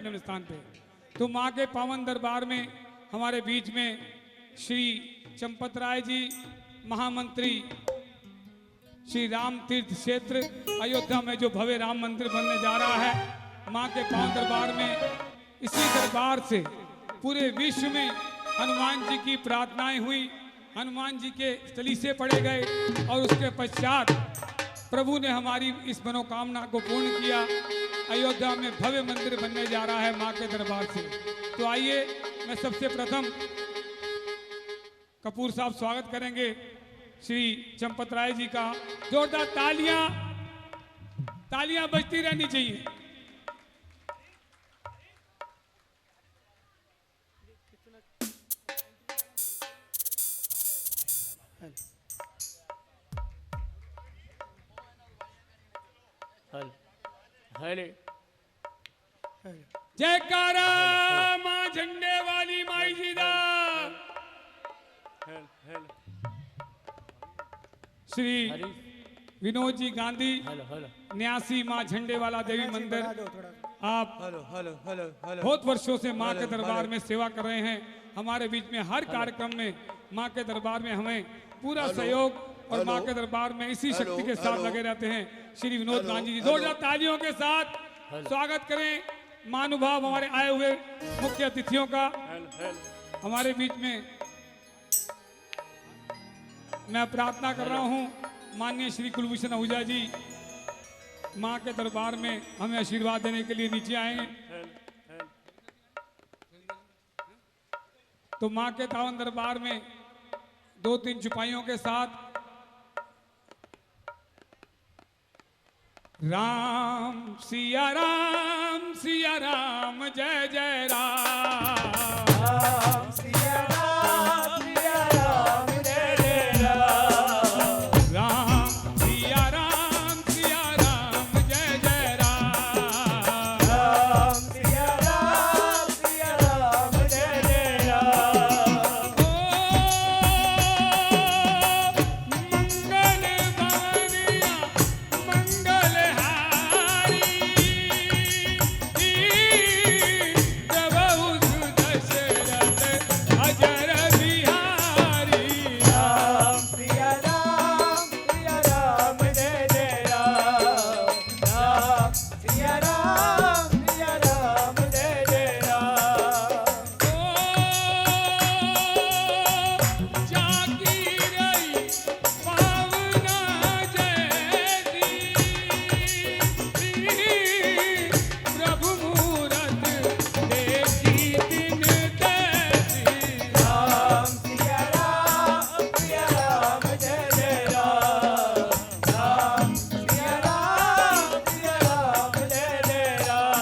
अपने अपने स्थान पे। तो माँ के पावन दरबार में हमारे बीच में श्री चंपत राय जी महामंत्री श्री राम तीर्थ क्षेत्र अयोध्या में जो भव्य राम मंदिर बनने जा रहा है, माँ के पावन दरबार में इसी दरबार से पूरे विश्व में हनुमान जी की प्रार्थनाएं हुई, हनुमान जी के सलीसे पढ़े गए और उसके पश्चात प्रभु ने हमारी इस मनोकामना को पूर्ण किया। अयोध्या में भव्य मंदिर बनने जा रहा है माँ के दरबार से। तो आइए मैं सबसे प्रथम कपूर साहब स्वागत करेंगे श्री चंपत राय जी का। जोरदार तालियां तालियां बजती रहनी चाहिए। हरे जयकारा मां झंडे वाली माई जी दा। श्री विनोद जी गांधी न्यासी मां झंडे वाला देवी मंदिर, आप बहुत वर्षों से मां के दरबार में सेवा कर रहे हैं। हमारे बीच में हर कार्यक्रम में मां के दरबार में हमें पूरा सहयोग और मां के दरबार में इसी शक्ति के साथ लगे रहते हैं। श्री विनोद गांधी जी जोरदार तालियों के साथ स्वागत करें महानुभाव हमारे आए हुए मुख्य अतिथियों का। हमारे बीच में मैं प्रार्थना कर रहा हूं माननीय श्री कुलभूषण आहूजा जी मां के दरबार में हमें आशीर्वाद देने के लिए नीचे आएंगे। तो मां के पावन दरबार में 2-3 चुपाइयों के साथ राम सिया राम जय जय राम। राम सिया राम जय जय राम। राम सिया राम जय जय राम। राम सिया राम जय जय राम। मंगल भवनिया मंगल हारी प्रभु दशरथ अजर बिहारी। राम सिया राम जय जय राम। राम सिया राम जय जय राम। जागी रही पावना जयती प्रभु मूरत देखी दिन तैसी। राम सिया राम जय जय राम। राम सिया राम जय जय राम।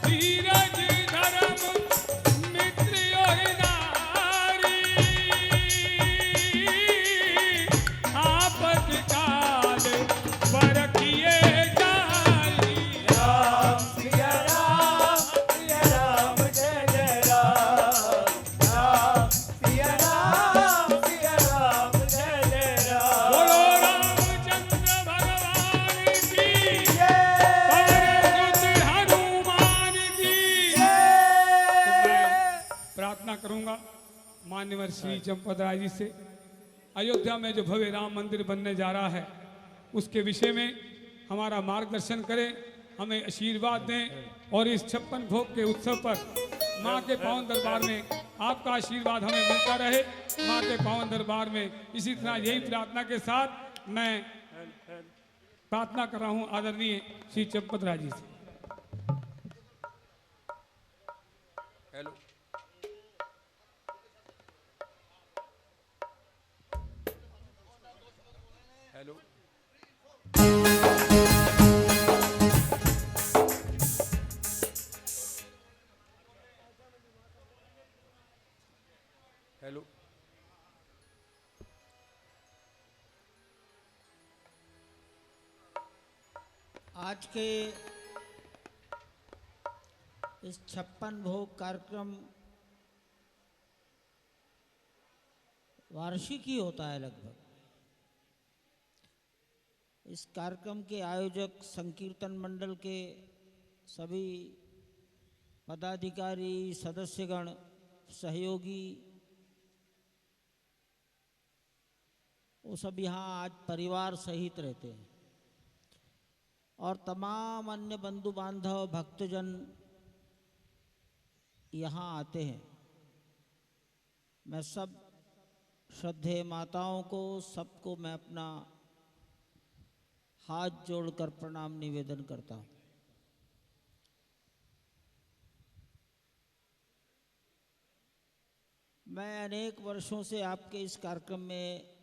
धीरज धर्म मित्र और नारी आपद काल परखिए जाई। राम सिया राम जय जय राम। राम सिया राम जय जय राम। बोलो रामचंद्र भगवान की जय। पवन सुत हनुमान की तो मैं प्रार्थना करूंगा मान्यवर श्री चंपत राय जी से अयोध्या में जो भव्य राम मंदिर बनने जा रहा है उसके विषय में हमारा मार्गदर्शन करें, हमें आशीर्वाद दें और इस 56 भोग के उत्सव पर माँ के पावन दरबार में आपका आशीर्वाद हमें मिलता रहे। माँ के पावन दरबार में इसी तरह यही प्रार्थना के साथ मैं प्रार्थना कर रहा हूँ आदरणीय श्री चंपत राय जी से। हेलो हेलो हेलो आज के इस 56 भोग कार्यक्रम वार्षिक ही होता है लगभग। इस कार्यक्रम के आयोजक संकीर्तन मंडल के सभी पदाधिकारी, सदस्यगण, सहयोगी, वो सब यहाँ आज परिवार सहित रहते हैं और तमाम अन्य बंधु बांधव, भक्तजन यहाँ आते हैं। मैं सब श्रद्धेय माताओं को, सबको मैं अपना हाथ जोड़कर प्रणाम निवेदन करता हूँ। मैं अनेक वर्षों से आपके इस कार्यक्रम में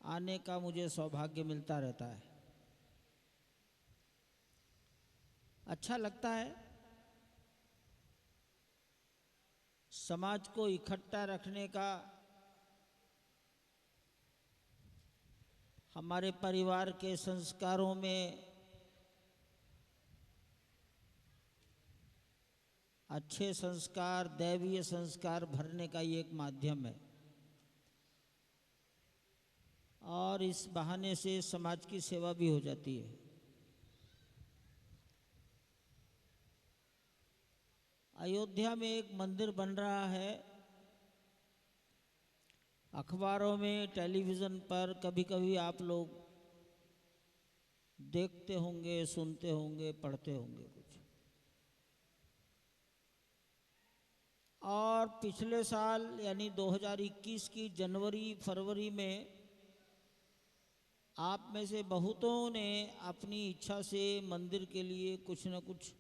आने का मुझे सौभाग्य मिलता रहता है। अच्छा लगता है। समाज को इकट्ठा रखने का हमारे परिवार के संस्कारों में अच्छे संस्कार, दैवीय संस्कार भरने का ये एक माध्यम है और इस बहाने से समाज की सेवा भी हो जाती है। अयोध्या में एक मंदिर बन रहा है। अखबारों में, टेलीविज़न पर कभी कभी आप लोग देखते होंगे, सुनते होंगे, पढ़ते होंगे कुछ। और पिछले साल यानी 2021 की जनवरी फरवरी में आप में से बहुतों ने अपनी इच्छा से मंदिर के लिए कुछ न कुछ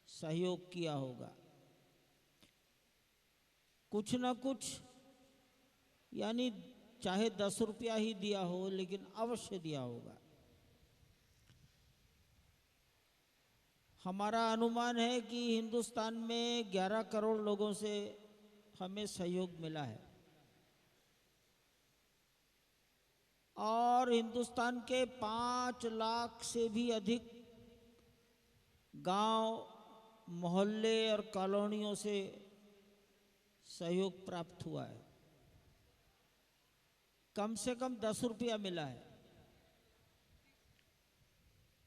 सहयोग किया होगा। कुछ न कुछ यानी चाहे 10 रुपया ही दिया हो, लेकिन अवश्य दिया होगा। हमारा अनुमान है कि हिंदुस्तान में 11 करोड़ लोगों से हमें सहयोग मिला है और हिंदुस्तान के 5 लाख से भी अधिक गांव, मोहल्ले और कॉलोनियों से सहयोग प्राप्त हुआ है। कम से कम 10 रुपया मिला है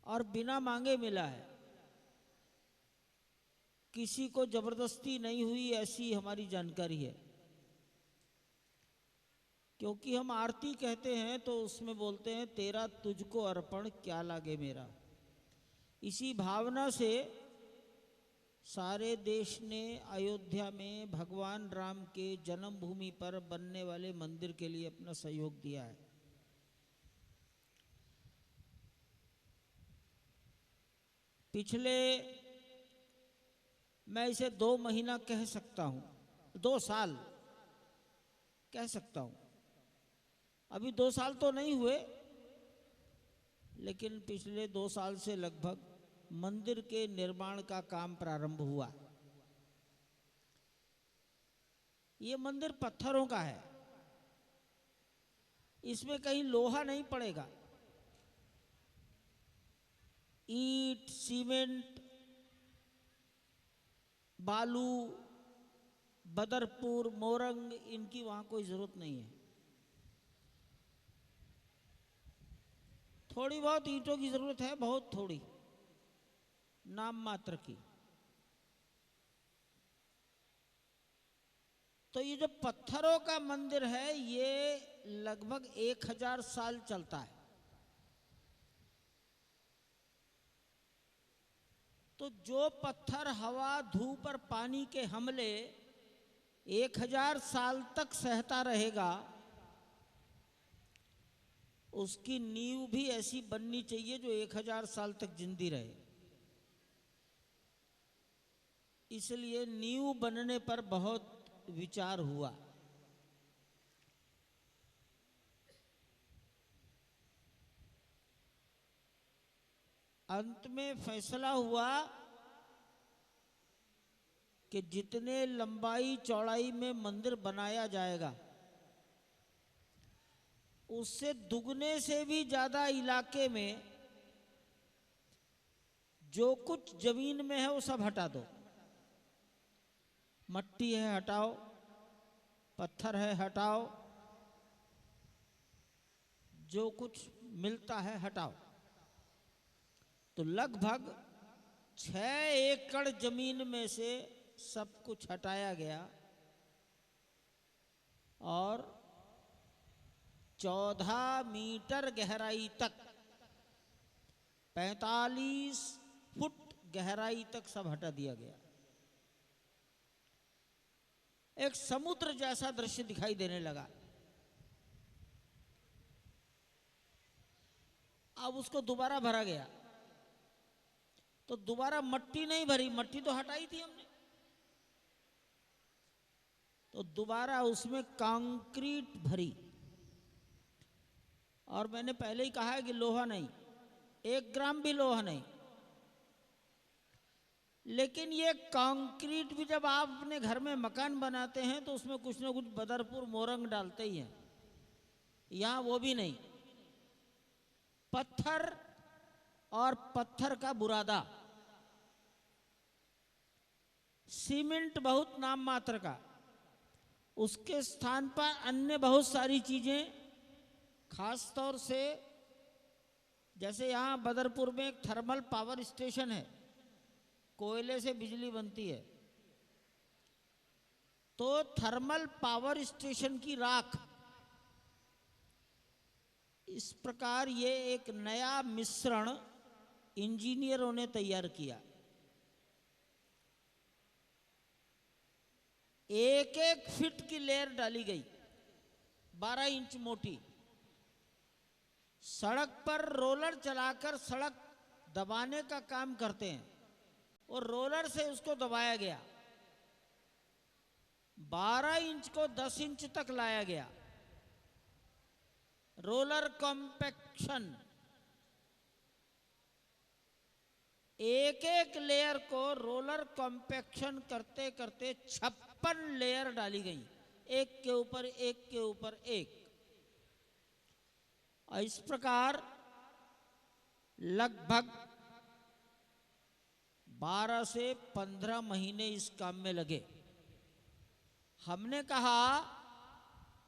और बिना मांगे मिला है। किसी को जबरदस्ती नहीं हुई, ऐसी हमारी जानकारी है। क्योंकि हम आरती कहते हैं तो उसमें बोलते हैं, तेरा तुझको अर्पण क्या लागे मेरा। इसी भावना से सारे देश ने अयोध्या में भगवान राम के जन्मभूमि पर बनने वाले मंदिर के लिए अपना सहयोग दिया है। पिछले, मैं इसे 2 महीना कह सकता हूँ, 2 साल कह सकता हूँ। अभी 2 साल तो नहीं हुए, लेकिन पिछले 2 साल से लगभग मंदिर के निर्माण का काम प्रारंभ हुआ। ये मंदिर पत्थरों का है, इसमें कहीं लोहा नहीं पड़ेगा। ईंट, सीमेंट, बालू, बदरपुर, मोरंग, इनकी वहां कोई जरूरत नहीं है। थोड़ी बहुत ईंटों की जरूरत है, बहुत थोड़ी, नाम मात्र की। तो ये जो पत्थरों का मंदिर है, ये लगभग 1000 साल चलता है। तो जो पत्थर हवा, धूप और पानी के हमले 1000 साल तक सहता रहेगा, उसकी नींव भी ऐसी बननी चाहिए जो 1000 साल तक जिंदी रहे। इसलिए नींव बनने पर बहुत विचार हुआ। अंत में फैसला हुआ कि जितने लंबाई चौड़ाई में मंदिर बनाया जाएगा, उससे दुगने से भी ज्यादा इलाके में जो कुछ जमीन में है वो सब हटा दो। मट्टी है हटाओ, पत्थर है हटाओ, जो कुछ मिलता है हटाओ। तो लगभग 6 एकड़ जमीन में से सब कुछ हटाया गया और 14 मीटर गहराई तक 45 फुट गहराई तक सब हटा दिया गया। एक समुद्र जैसा दृश्य दिखाई देने लगा। अब उसको दोबारा भरा गया तो दोबारा मट्टी नहीं भरी, मट्टी तो हटाई थी हमने, तो दोबारा उसमें कंक्रीट भरी। और मैंने पहले ही कहा है कि लोहा नहीं, 1 ग्राम भी लोहा नहीं। लेकिन ये कंक्रीट भी जब आप अपने घर में मकान बनाते हैं तो उसमें कुछ ना कुछ बदरपुर मोरंग डालते ही हैं। यहां वो भी नहीं, पत्थर और पत्थर का बुरादा, सीमेंट बहुत नाम मात्र का, उसके स्थान पर अन्य बहुत सारी चीजें, खास तौर से जैसे यहाँ बदरपुर में एक थर्मल पावर स्टेशन है, कोयले से बिजली बनती है, तो थर्मल पावर स्टेशन की राख, इस प्रकार ये एक नया मिश्रण इंजीनियरों ने तैयार किया। 1-1 फीट की लेयर डाली गई, 12 इंच मोटी। सड़क पर रोलर चलाकर सड़क दबाने का काम करते हैं और रोलर से उसको दबाया गया। 12 इंच को 10 इंच तक लाया गया। रोलर कॉम्पैक्शन, 1-1 लेयर को रोलर कॉम्पैक्शन करते करते 56 लेयर डाली गई, एक के ऊपर एक के ऊपर एक। और इस प्रकार लगभग 12 से 15 महीने इस काम में लगे। हमने कहा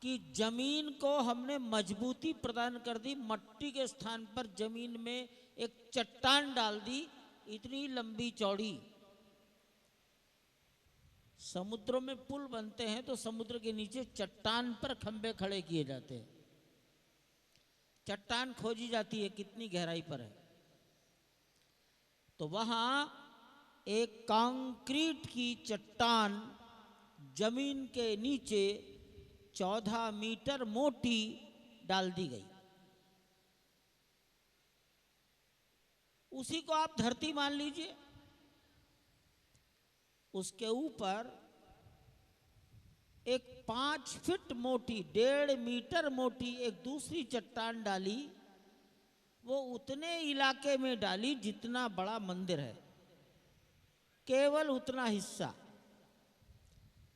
कि जमीन को हमने मजबूती प्रदान कर दी, मट्टी के स्थान पर जमीन में एक चट्टान डाल दी, इतनी लंबी चौड़ी। समुद्रों में पुल बनते हैं तो समुद्र के नीचे चट्टान पर खंबे खड़े किए जाते हैं। चट्टान खोजी जाती है कितनी गहराई पर है, तो वहां एक कंक्रीट की चट्टान जमीन के नीचे 14 मीटर मोटी डाल दी गई। उसी को आप धरती मान लीजिए। उसके ऊपर एक 5 फीट मोटी, 1.5 मीटर मोटी एक दूसरी चट्टान डाली। वो उतने इलाके में डाली जितना बड़ा मंदिर है, केवल उतना हिस्सा।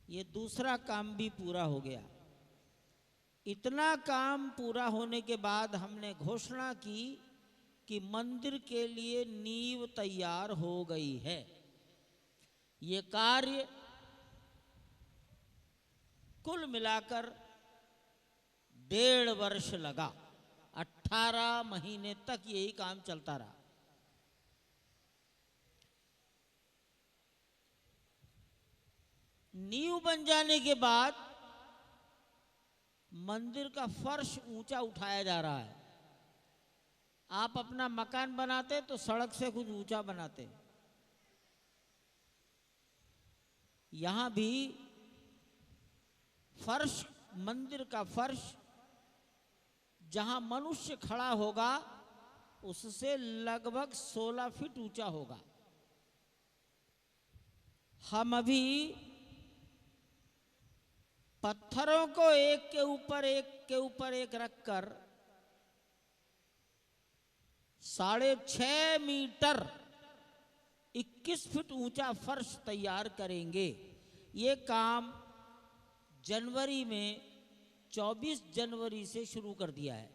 ये दूसरा काम भी पूरा हो गया। इतना काम पूरा होने के बाद हमने घोषणा की कि मंदिर के लिए नींव तैयार हो गई है। ये कार्य कुल मिलाकर 1.5 वर्ष लगा। 18 महीने तक यही काम चलता रहा। नींव बन जाने के बाद मंदिर का फर्श ऊंचा उठाया जा रहा है। आप अपना मकान बनाते तो सड़क से कुछ ऊंचा बनाते, यहां भी फर्श, मंदिर का फर्श जहां मनुष्य खड़ा होगा उससे लगभग 16 फीट ऊंचा होगा। हम अभी पत्थरों को एक के ऊपर एक रखकर 6.5 मीटर 21 फीट ऊंचा फर्श तैयार करेंगे। ये काम जनवरी में 24 जनवरी से शुरू कर दिया है।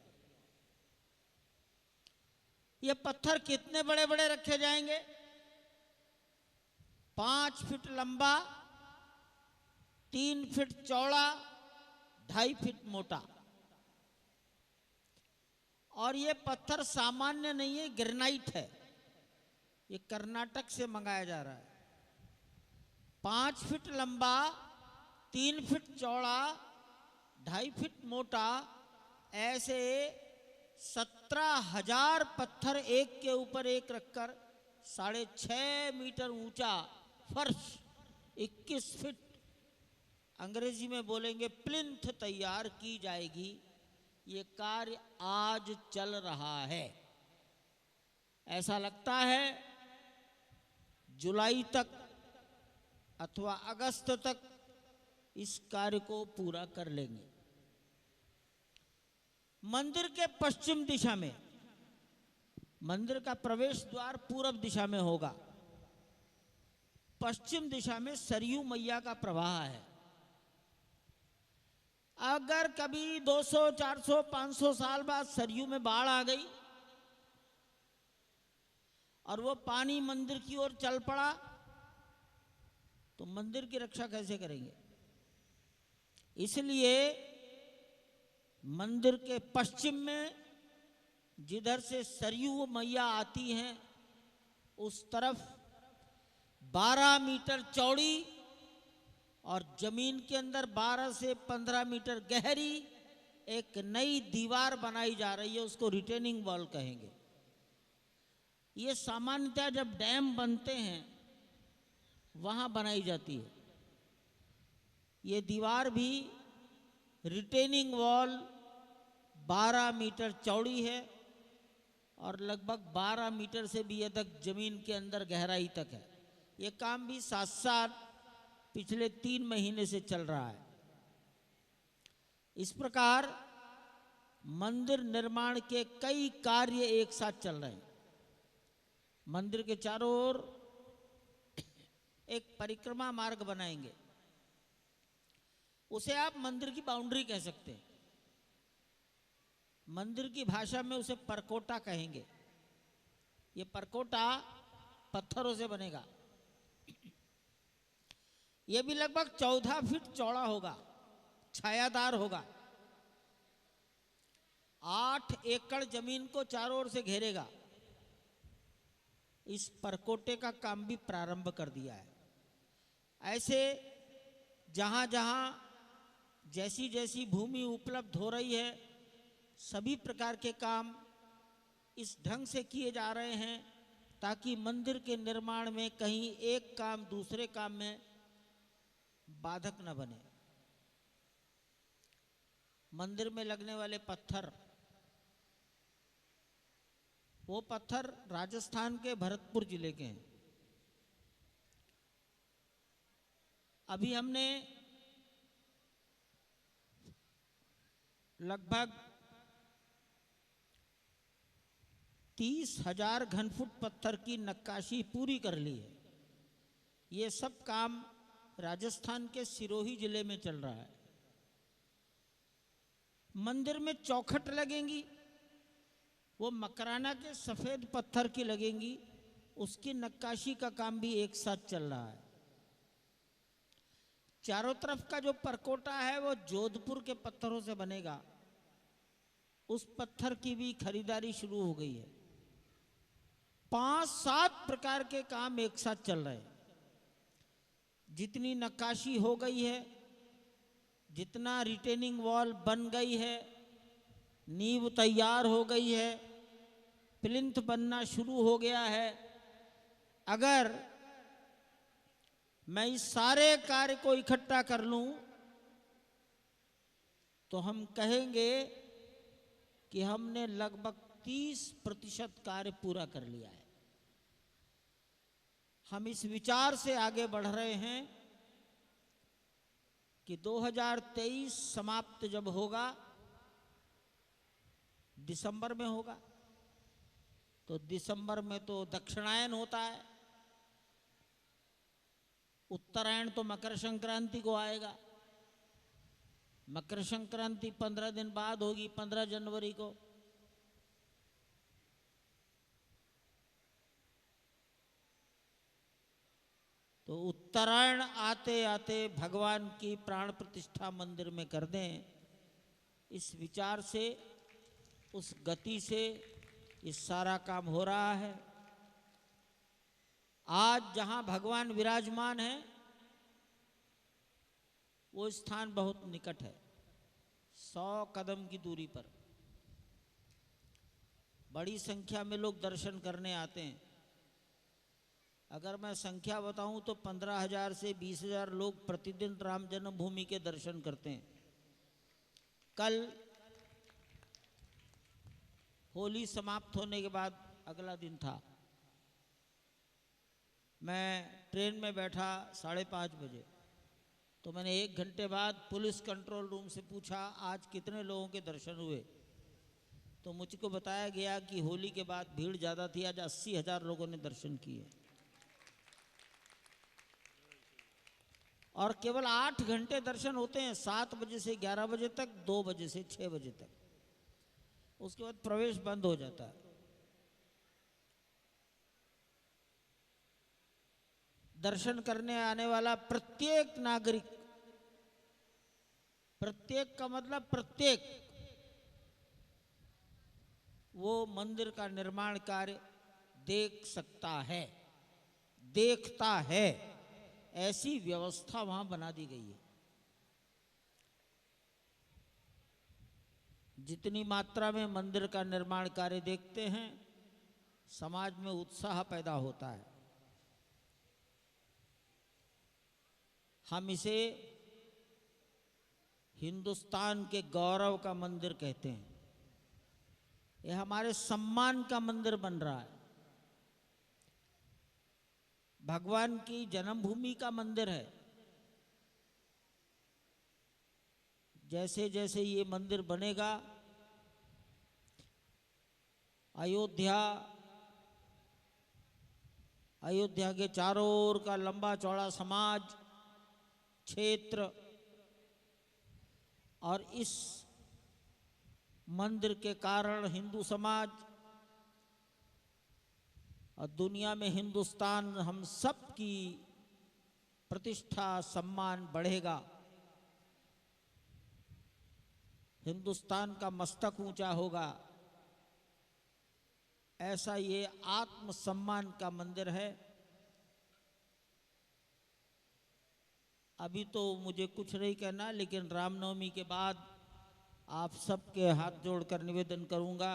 ये पत्थर कितने बड़े बड़े रखे जाएंगे? 5 फीट लंबा, 3 फीट चौड़ा, 2.5 फीट मोटा। और ये पत्थर सामान्य नहीं है, ग्रेनाइट है। ये कर्नाटक से मंगाया जा रहा है। 5 फीट लंबा, 3 फीट चौड़ा, 2.5 फीट मोटा, ऐसे 17,000 पत्थर एक के ऊपर एक रखकर 6.5 मीटर ऊंचा फर्श, 21 फीट अंग्रेजी में बोलेंगे प्लिंथ तैयार की जाएगी। ये कार्य आज चल रहा है। ऐसा लगता है जुलाई तक अथवा अगस्त तक इस कार्य को पूरा कर लेंगे। मंदिर के पश्चिम दिशा में, मंदिर का प्रवेश द्वार पूर्व दिशा में होगा। पश्चिम दिशा में सरयू मैया का प्रवाह है। अगर कभी 200, 400, 500 साल बाद सरयू में बाढ़ आ गई और वो पानी मंदिर की ओर चल पड़ा, तो मंदिर की रक्षा कैसे करेंगे? इसलिए मंदिर के पश्चिम में, जिधर से सरयू मैया आती हैं, उस तरफ 12 मीटर चौड़ी और जमीन के अंदर 12 से 15 मीटर गहरी एक नई दीवार बनाई जा रही है। उसको रिटेनिंग वॉल कहेंगे। ये सामान्यतः जब डैम बनते हैं वहां बनाई जाती है। ये दीवार भी रिटेनिंग वॉल 12 मीटर चौड़ी है और लगभग 12 मीटर से भी अधिक जमीन के अंदर गहराई तक है। ये काम भी साथ साथ पिछले 3 महीने से चल रहा है। इस प्रकार मंदिर निर्माण के कई कार्य एक साथ चल रहे हैं। मंदिर के चारों ओर एक परिक्रमा मार्ग बनाएंगे। उसे आप मंदिर की बाउंड्री कह सकते हैं। मंदिर की भाषा में उसे परकोटा कहेंगे। ये परकोटा पत्थरों से बनेगा। यह भी लगभग 14 फीट चौड़ा होगा, छायादार होगा। 8 एकड़ जमीन को चारों ओर से घेरेगा। इस परकोटे का काम भी प्रारंभ कर दिया है। ऐसे जहां जहां जैसी जैसी भूमि उपलब्ध हो रही है, सभी प्रकार के काम इस ढंग से किए जा रहे हैं ताकि मंदिर के निर्माण में कहीं एक काम दूसरे काम में बाधक न बने। मंदिर में लगने वाले पत्थर, वो पत्थर राजस्थान के भरतपुर जिले के हैं। अभी हमने लगभग 30,000 घनफुट पत्थर की नक्काशी पूरी कर ली है। ये सब काम राजस्थान के सिरोही जिले में चल रहा है। मंदिर में चौखट लगेंगी, वो मकराना के सफेद पत्थर की लगेंगी। उसकी नक्काशी का काम भी एक साथ चल रहा है। चारों तरफ का जो परकोटा है वो जोधपुर के पत्थरों से बनेगा। उस पत्थर की भी खरीदारी शुरू हो गई है। 5-7 प्रकार के काम एक साथ चल रहे हैं। जितनी नक्काशी हो गई है, जितना रिटेनिंग वॉल बन गई है, नींव तैयार हो गई है, प्लिंथ बनना शुरू हो गया है। अगर मैं इस सारे कार्य को इकट्ठा कर लूं तो हम कहेंगे कि हमने लगभग 30% कार्य पूरा कर लिया है। हम इस विचार से आगे बढ़ रहे हैं कि 2023 समाप्त जब होगा, दिसंबर में होगा, तो दिसंबर में तो दक्षिणायन होता है। उत्तरायण तो मकर संक्रांति को आएगा। मकर संक्रांति 15 दिन बाद होगी, 15 जनवरी को। तो उत्तरायण आते आते भगवान की प्राण प्रतिष्ठा मंदिर में कर दें, इस विचार से उस गति से ये सारा काम हो रहा है। आज जहां भगवान विराजमान है वो स्थान बहुत निकट है, 100 कदम की दूरी पर। बड़ी संख्या में लोग दर्शन करने आते हैं। अगर मैं संख्या बताऊं तो 15,000 से 20,000 लोग प्रतिदिन राम जन्मभूमि के दर्शन करते हैं। कल होली समाप्त होने के बाद अगला दिन था। मैं ट्रेन में बैठा 5:30 बजे, तो मैंने 1 घंटे बाद पुलिस कंट्रोल रूम से पूछा आज कितने लोगों के दर्शन हुए, तो मुझको बताया गया कि होली के बाद भीड़ ज़्यादा थी, आज 80,000 लोगों ने दर्शन किए। और केवल 8 घंटे दर्शन होते हैं, 7 बजे से 11 बजे तक, 2 बजे से 6 बजे तक। उसके बाद प्रवेश बंद हो जाता है। दर्शन करने आने वाला प्रत्येक नागरिक, प्रत्येक का मतलब प्रत्येक, वो मंदिर का निर्माण कार्य देख सकता है, देखता है। ऐसी व्यवस्था वहां बना दी गई है। जितनी मात्रा में मंदिर का निर्माण कार्य देखते हैं, समाज में उत्साह पैदा होता है। हम इसे हिंदुस्तान के गौरव का मंदिर कहते हैं। यह हमारे सम्मान का मंदिर बन रहा है। भगवान की जन्मभूमि का मंदिर है। जैसे जैसे ये मंदिर बनेगा, अयोध्या के चारों ओर का लंबा चौड़ा समाज, क्षेत्र और इस मंदिर के कारण हिंदू समाज और दुनिया में हिंदुस्तान, हम सब की प्रतिष्ठा सम्मान बढ़ेगा। हिंदुस्तान का मस्तक ऊंचा होगा। ऐसा ये आत्मसम्मान का मंदिर है। अभी तो मुझे कुछ नहीं कहना, लेकिन रामनवमी के बाद आप सबके हाथ जोड़कर निवेदन करूंगा,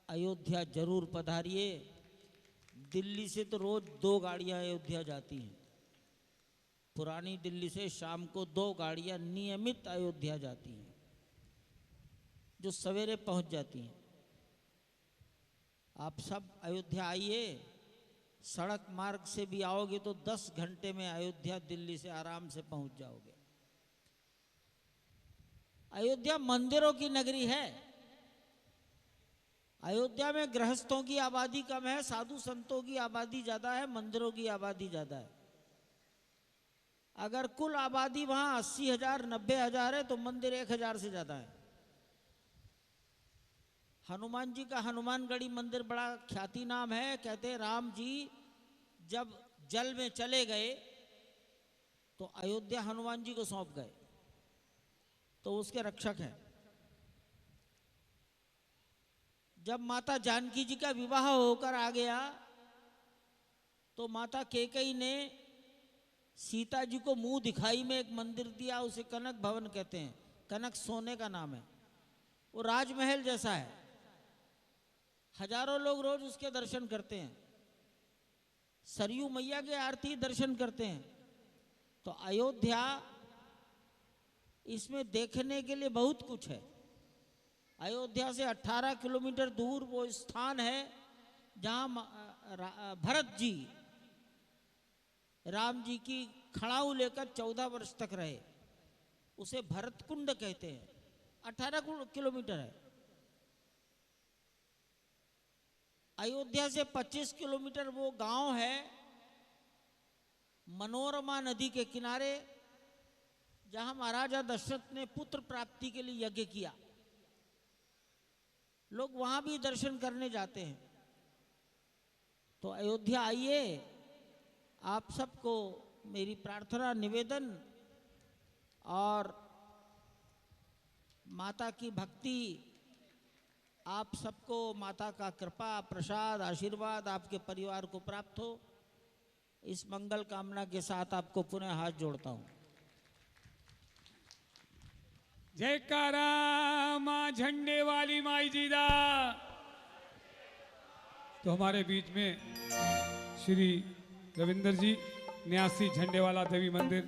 अयोध्या जरूर पधारिए। दिल्ली से तो रोज 2 गाड़ियां अयोध्या जाती हैं। पुरानी दिल्ली से शाम को 2 गाड़ियां नियमित अयोध्या जाती हैं, जो सवेरे पहुंच जाती हैं। आप सब अयोध्या आइए। सड़क मार्ग से भी आओगे तो 10 घंटे में अयोध्या दिल्ली से आराम से पहुंच जाओगे। अयोध्या मंदिरों की नगरी है। अयोध्या में गृहस्थों की आबादी कम है, साधु संतों की आबादी ज्यादा है, मंदिरों की आबादी ज्यादा है। अगर कुल आबादी वहां 80,000 90,000 है तो मंदिर 1,000 से ज्यादा है। हनुमान जी का हनुमानगढ़ी मंदिर बड़ा ख्याति नाम है। कहते हैं राम जी जब जल में चले गए तो अयोध्या हनुमान जी को सौंप गए, तो उसके रक्षक हैं। जब माता जानकी जी का विवाह होकर आ गया तो माता कैकेयी ने सीता जी को मुंह दिखाई में एक मंदिर दिया, उसे कनक भवन कहते हैं। कनक सोने का नाम है। वो राजमहल जैसा है। हजारों लोग रोज उसके दर्शन करते हैं। सरयू मैया के आरती दर्शन करते हैं। तो अयोध्या, इसमें देखने के लिए बहुत कुछ है। अयोध्या से 18 किलोमीटर दूर वो स्थान है जहां भरत जी राम जी की खड़ाऊ लेकर 14 वर्ष तक रहे। उसे भरत कुंड कहते हैं। 18 किलोमीटर है। अयोध्या से 25 किलोमीटर वो गांव है मनोरमा नदी के किनारे, जहां महाराजा दशरथ ने पुत्र प्राप्ति के लिए यज्ञ किया। लोग वहां भी दर्शन करने जाते हैं। तो अयोध्या आइए। आप सबको मेरी प्रार्थना, निवेदन और माता की भक्ति आप सबको माता का कृपा प्रसाद आशीर्वाद आपके परिवार को प्राप्त हो, इस मंगल कामना के साथ आपको पुनः हाथ जोड़ता हूँ। जयकारा माँ झंडे वाली माई जी दा। तो हमारे बीच में श्री रविंदर जी न्यासी झंडे वाला देवी मंदिर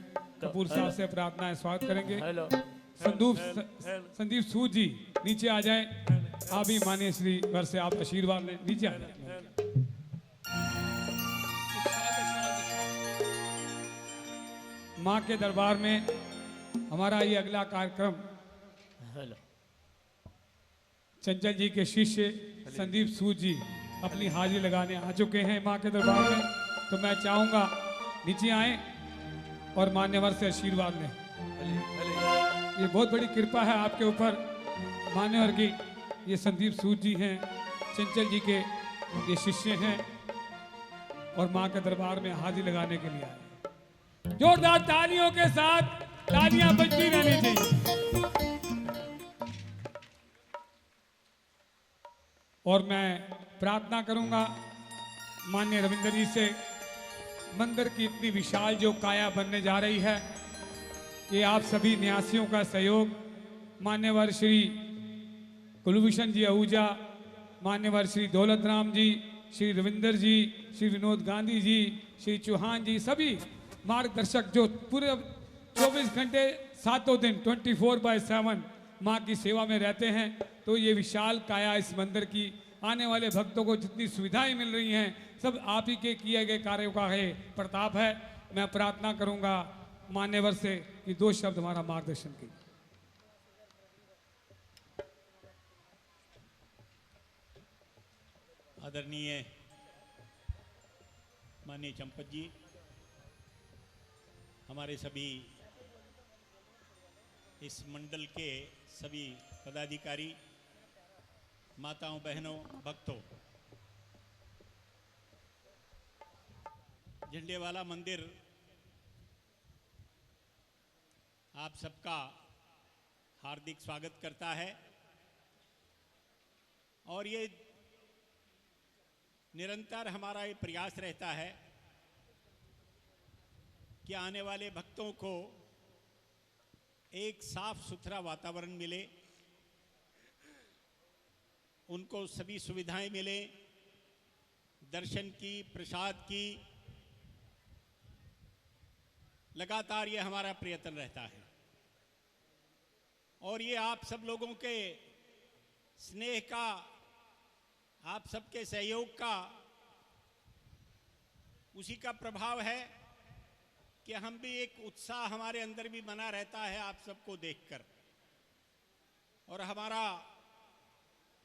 कपूर साहब से प्रार्थना है, स्वागत करेंगे। हेलो संदीप सूद जी नीचे आ जाएं, आप भी माने श्री घर से आप आशीर्वाद लें, नीचे आ जाएं। माँ के दरबार में हमारा ये अगला कार्यक्रम हेलो चंचल जी के शिष्य संदीप सूद जी अपनी हाजिरी लगाने आ चुके हैं माँ के दरबार में। तो मैं चाहूंगा नीचे आए और मान्यवर से आशीर्वाद लें। ये बहुत बड़ी कृपा है आपके ऊपर मान्यवर की। ये संदीप सूद जी हैं, चंचल जी के ये शिष्य हैं और माँ के दरबार में हाजिरी लगाने के लिए आए। जोरदार तालियों के साथ तालियां बजती रहनी चाहिए। और मैं प्रार्थना करूंगा माननीय रविंद्र जी से, मंदिर की इतनी विशाल जो काया बनने जा रही है, ये आप सभी न्यासियों का सहयोग, मान्यवर श्री कुलभूषण जी आहूजा, मान्यवर श्री दौलत राम जी, श्री रविंदर जी, श्री विनोद गांधी जी, श्री चौहान जी, सभी मार्गदर्शक जो पूरे 24 घंटे सातों दिन 24/7 माँ की सेवा में रहते हैं। तो ये विशाल काया इस मंदिर की आने वाले भक्तों को जितनी सुविधाएं मिल रही हैं, सब आप ही के किए गए कार्यों का है प्रताप है। मैं प्रार्थना करूंगा मान्यवर से कि 2 शब्द हमारा मार्गदर्शन कीजिए। आदरणीय माननीय चंपत जी, हमारे सभी इस मंडल के सभी पदाधिकारी, माताओं बहनों भक्तों, झंडे वाला मंदिर आप सबका हार्दिक स्वागत करता है। और ये निरंतर हमारा ये प्रयास रहता है कि आने वाले भक्तों को एक साफ सुथरा वातावरण मिले, उनको सभी सुविधाएं मिले, दर्शन की, प्रसाद की। लगातार ये हमारा प्रयत्न रहता है और ये आप सब लोगों के स्नेह का, आप सबके सहयोग का, उसी का प्रभाव है कि हम भी एक उत्साह हमारे अंदर भी बना रहता है आप सबको देखकर। और हमारा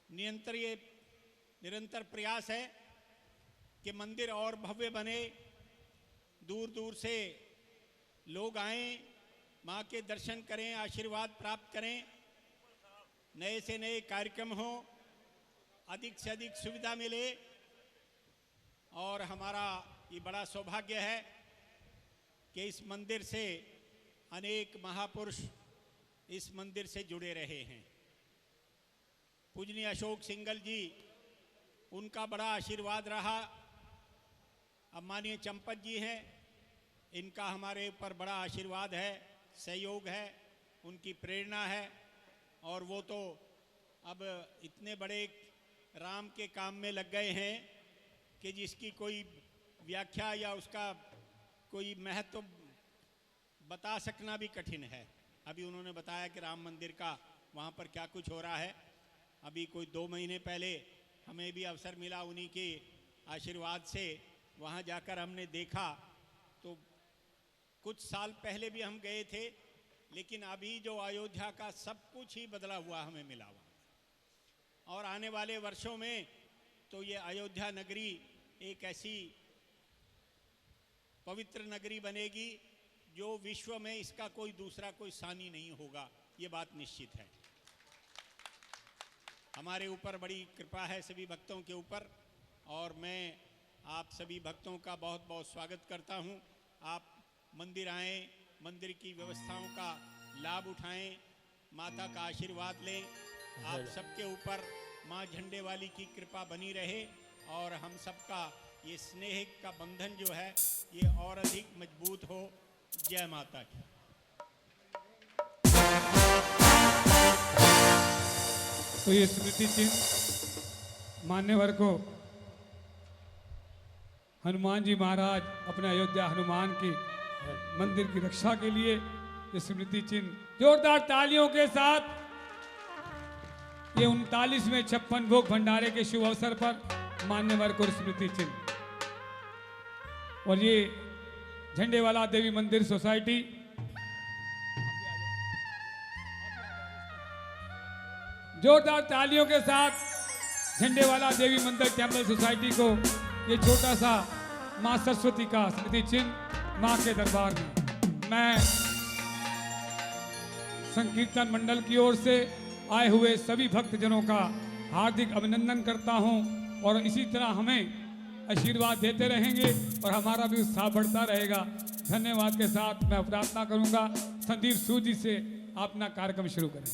निरंतर प्रयास है कि मंदिर और भव्य बने, दूर दूर से लोग आएं, माँ के दर्शन करें, आशीर्वाद प्राप्त करें, नए से नए कार्यक्रम हो, अधिक से अधिक सुविधा मिले। और हमारा ये बड़ा सौभाग्य है कि इस मंदिर से अनेक महापुरुष इस मंदिर से जुड़े रहे हैं। पूजनीय अशोक सिंघल जी, उनका बड़ा आशीर्वाद रहा। अब माननीय चंपत जी हैं, इनका हमारे ऊपर बड़ा आशीर्वाद है, सहयोग है, उनकी प्रेरणा है। और वो तो अब इतने बड़े राम के काम में लग गए हैं कि जिसकी कोई व्याख्या या उसका कोई महत्व बता सकना भी कठिन है। अभी उन्होंने बताया कि राम मंदिर का वहाँ पर क्या कुछ हो रहा है। अभी कोई 2 महीने पहले हमें भी अवसर मिला उन्हीं के आशीर्वाद से, वहाँ जाकर हमने देखा। तो कुछ साल पहले भी हम गए थे, लेकिन अभी जो अयोध्या का सब कुछ ही बदला हुआ हमें मिला हुआ। और आने वाले वर्षों में तो ये अयोध्या नगरी एक ऐसी पवित्र नगरी बनेगी जो विश्व में इसका कोई दूसरा कोई सानी नहीं होगा, ये बात निश्चित है। हमारे ऊपर बड़ी कृपा है सभी भक्तों के ऊपर, और मैं आप सभी भक्तों का बहुत बहुत स्वागत करता हूं। आप मंदिर आएं, मंदिर की व्यवस्थाओं का लाभ उठाएं, माता का आशीर्वाद लें। आप सबके ऊपर माँ झंडे वाली की कृपा बनी रहे और हम सबका ये स्नेह का बंधन जो है ये और अधिक मजबूत हो। जय माता की। तो ये स्मृति चिन्ह मान्यवर को हनुमान जी महाराज अपने अयोध्या हनुमान की मंदिर की रक्षा के लिए ये स्मृति चिन्ह जोरदार तालियों के साथ ये 39वें 56 भोग भंडारे के शुभ अवसर पर मान्यवर को स्मृति चिन्ह और ये झंडेवाला देवी मंदिर सोसाइटी जोरदार तालियों के साथ झंडेवाला देवी मंदिर टेम्पल सोसाइटी को ये छोटा सा मां सरस्वती का स्मृति चिन्ह मां के दरबार में मैं संकीर्तन मंडल की ओर से आए हुए सभी भक्तजनों का हार्दिक अभिनंदन करता हूं और इसी तरह हमें आशीर्वाद देते रहेंगे और हमारा भी उत्साह बढ़ता रहेगा। धन्यवाद के साथ मैं प्रार्थना करूंगा संदीप सूद जी से अपना कार्यक्रम शुरू करें।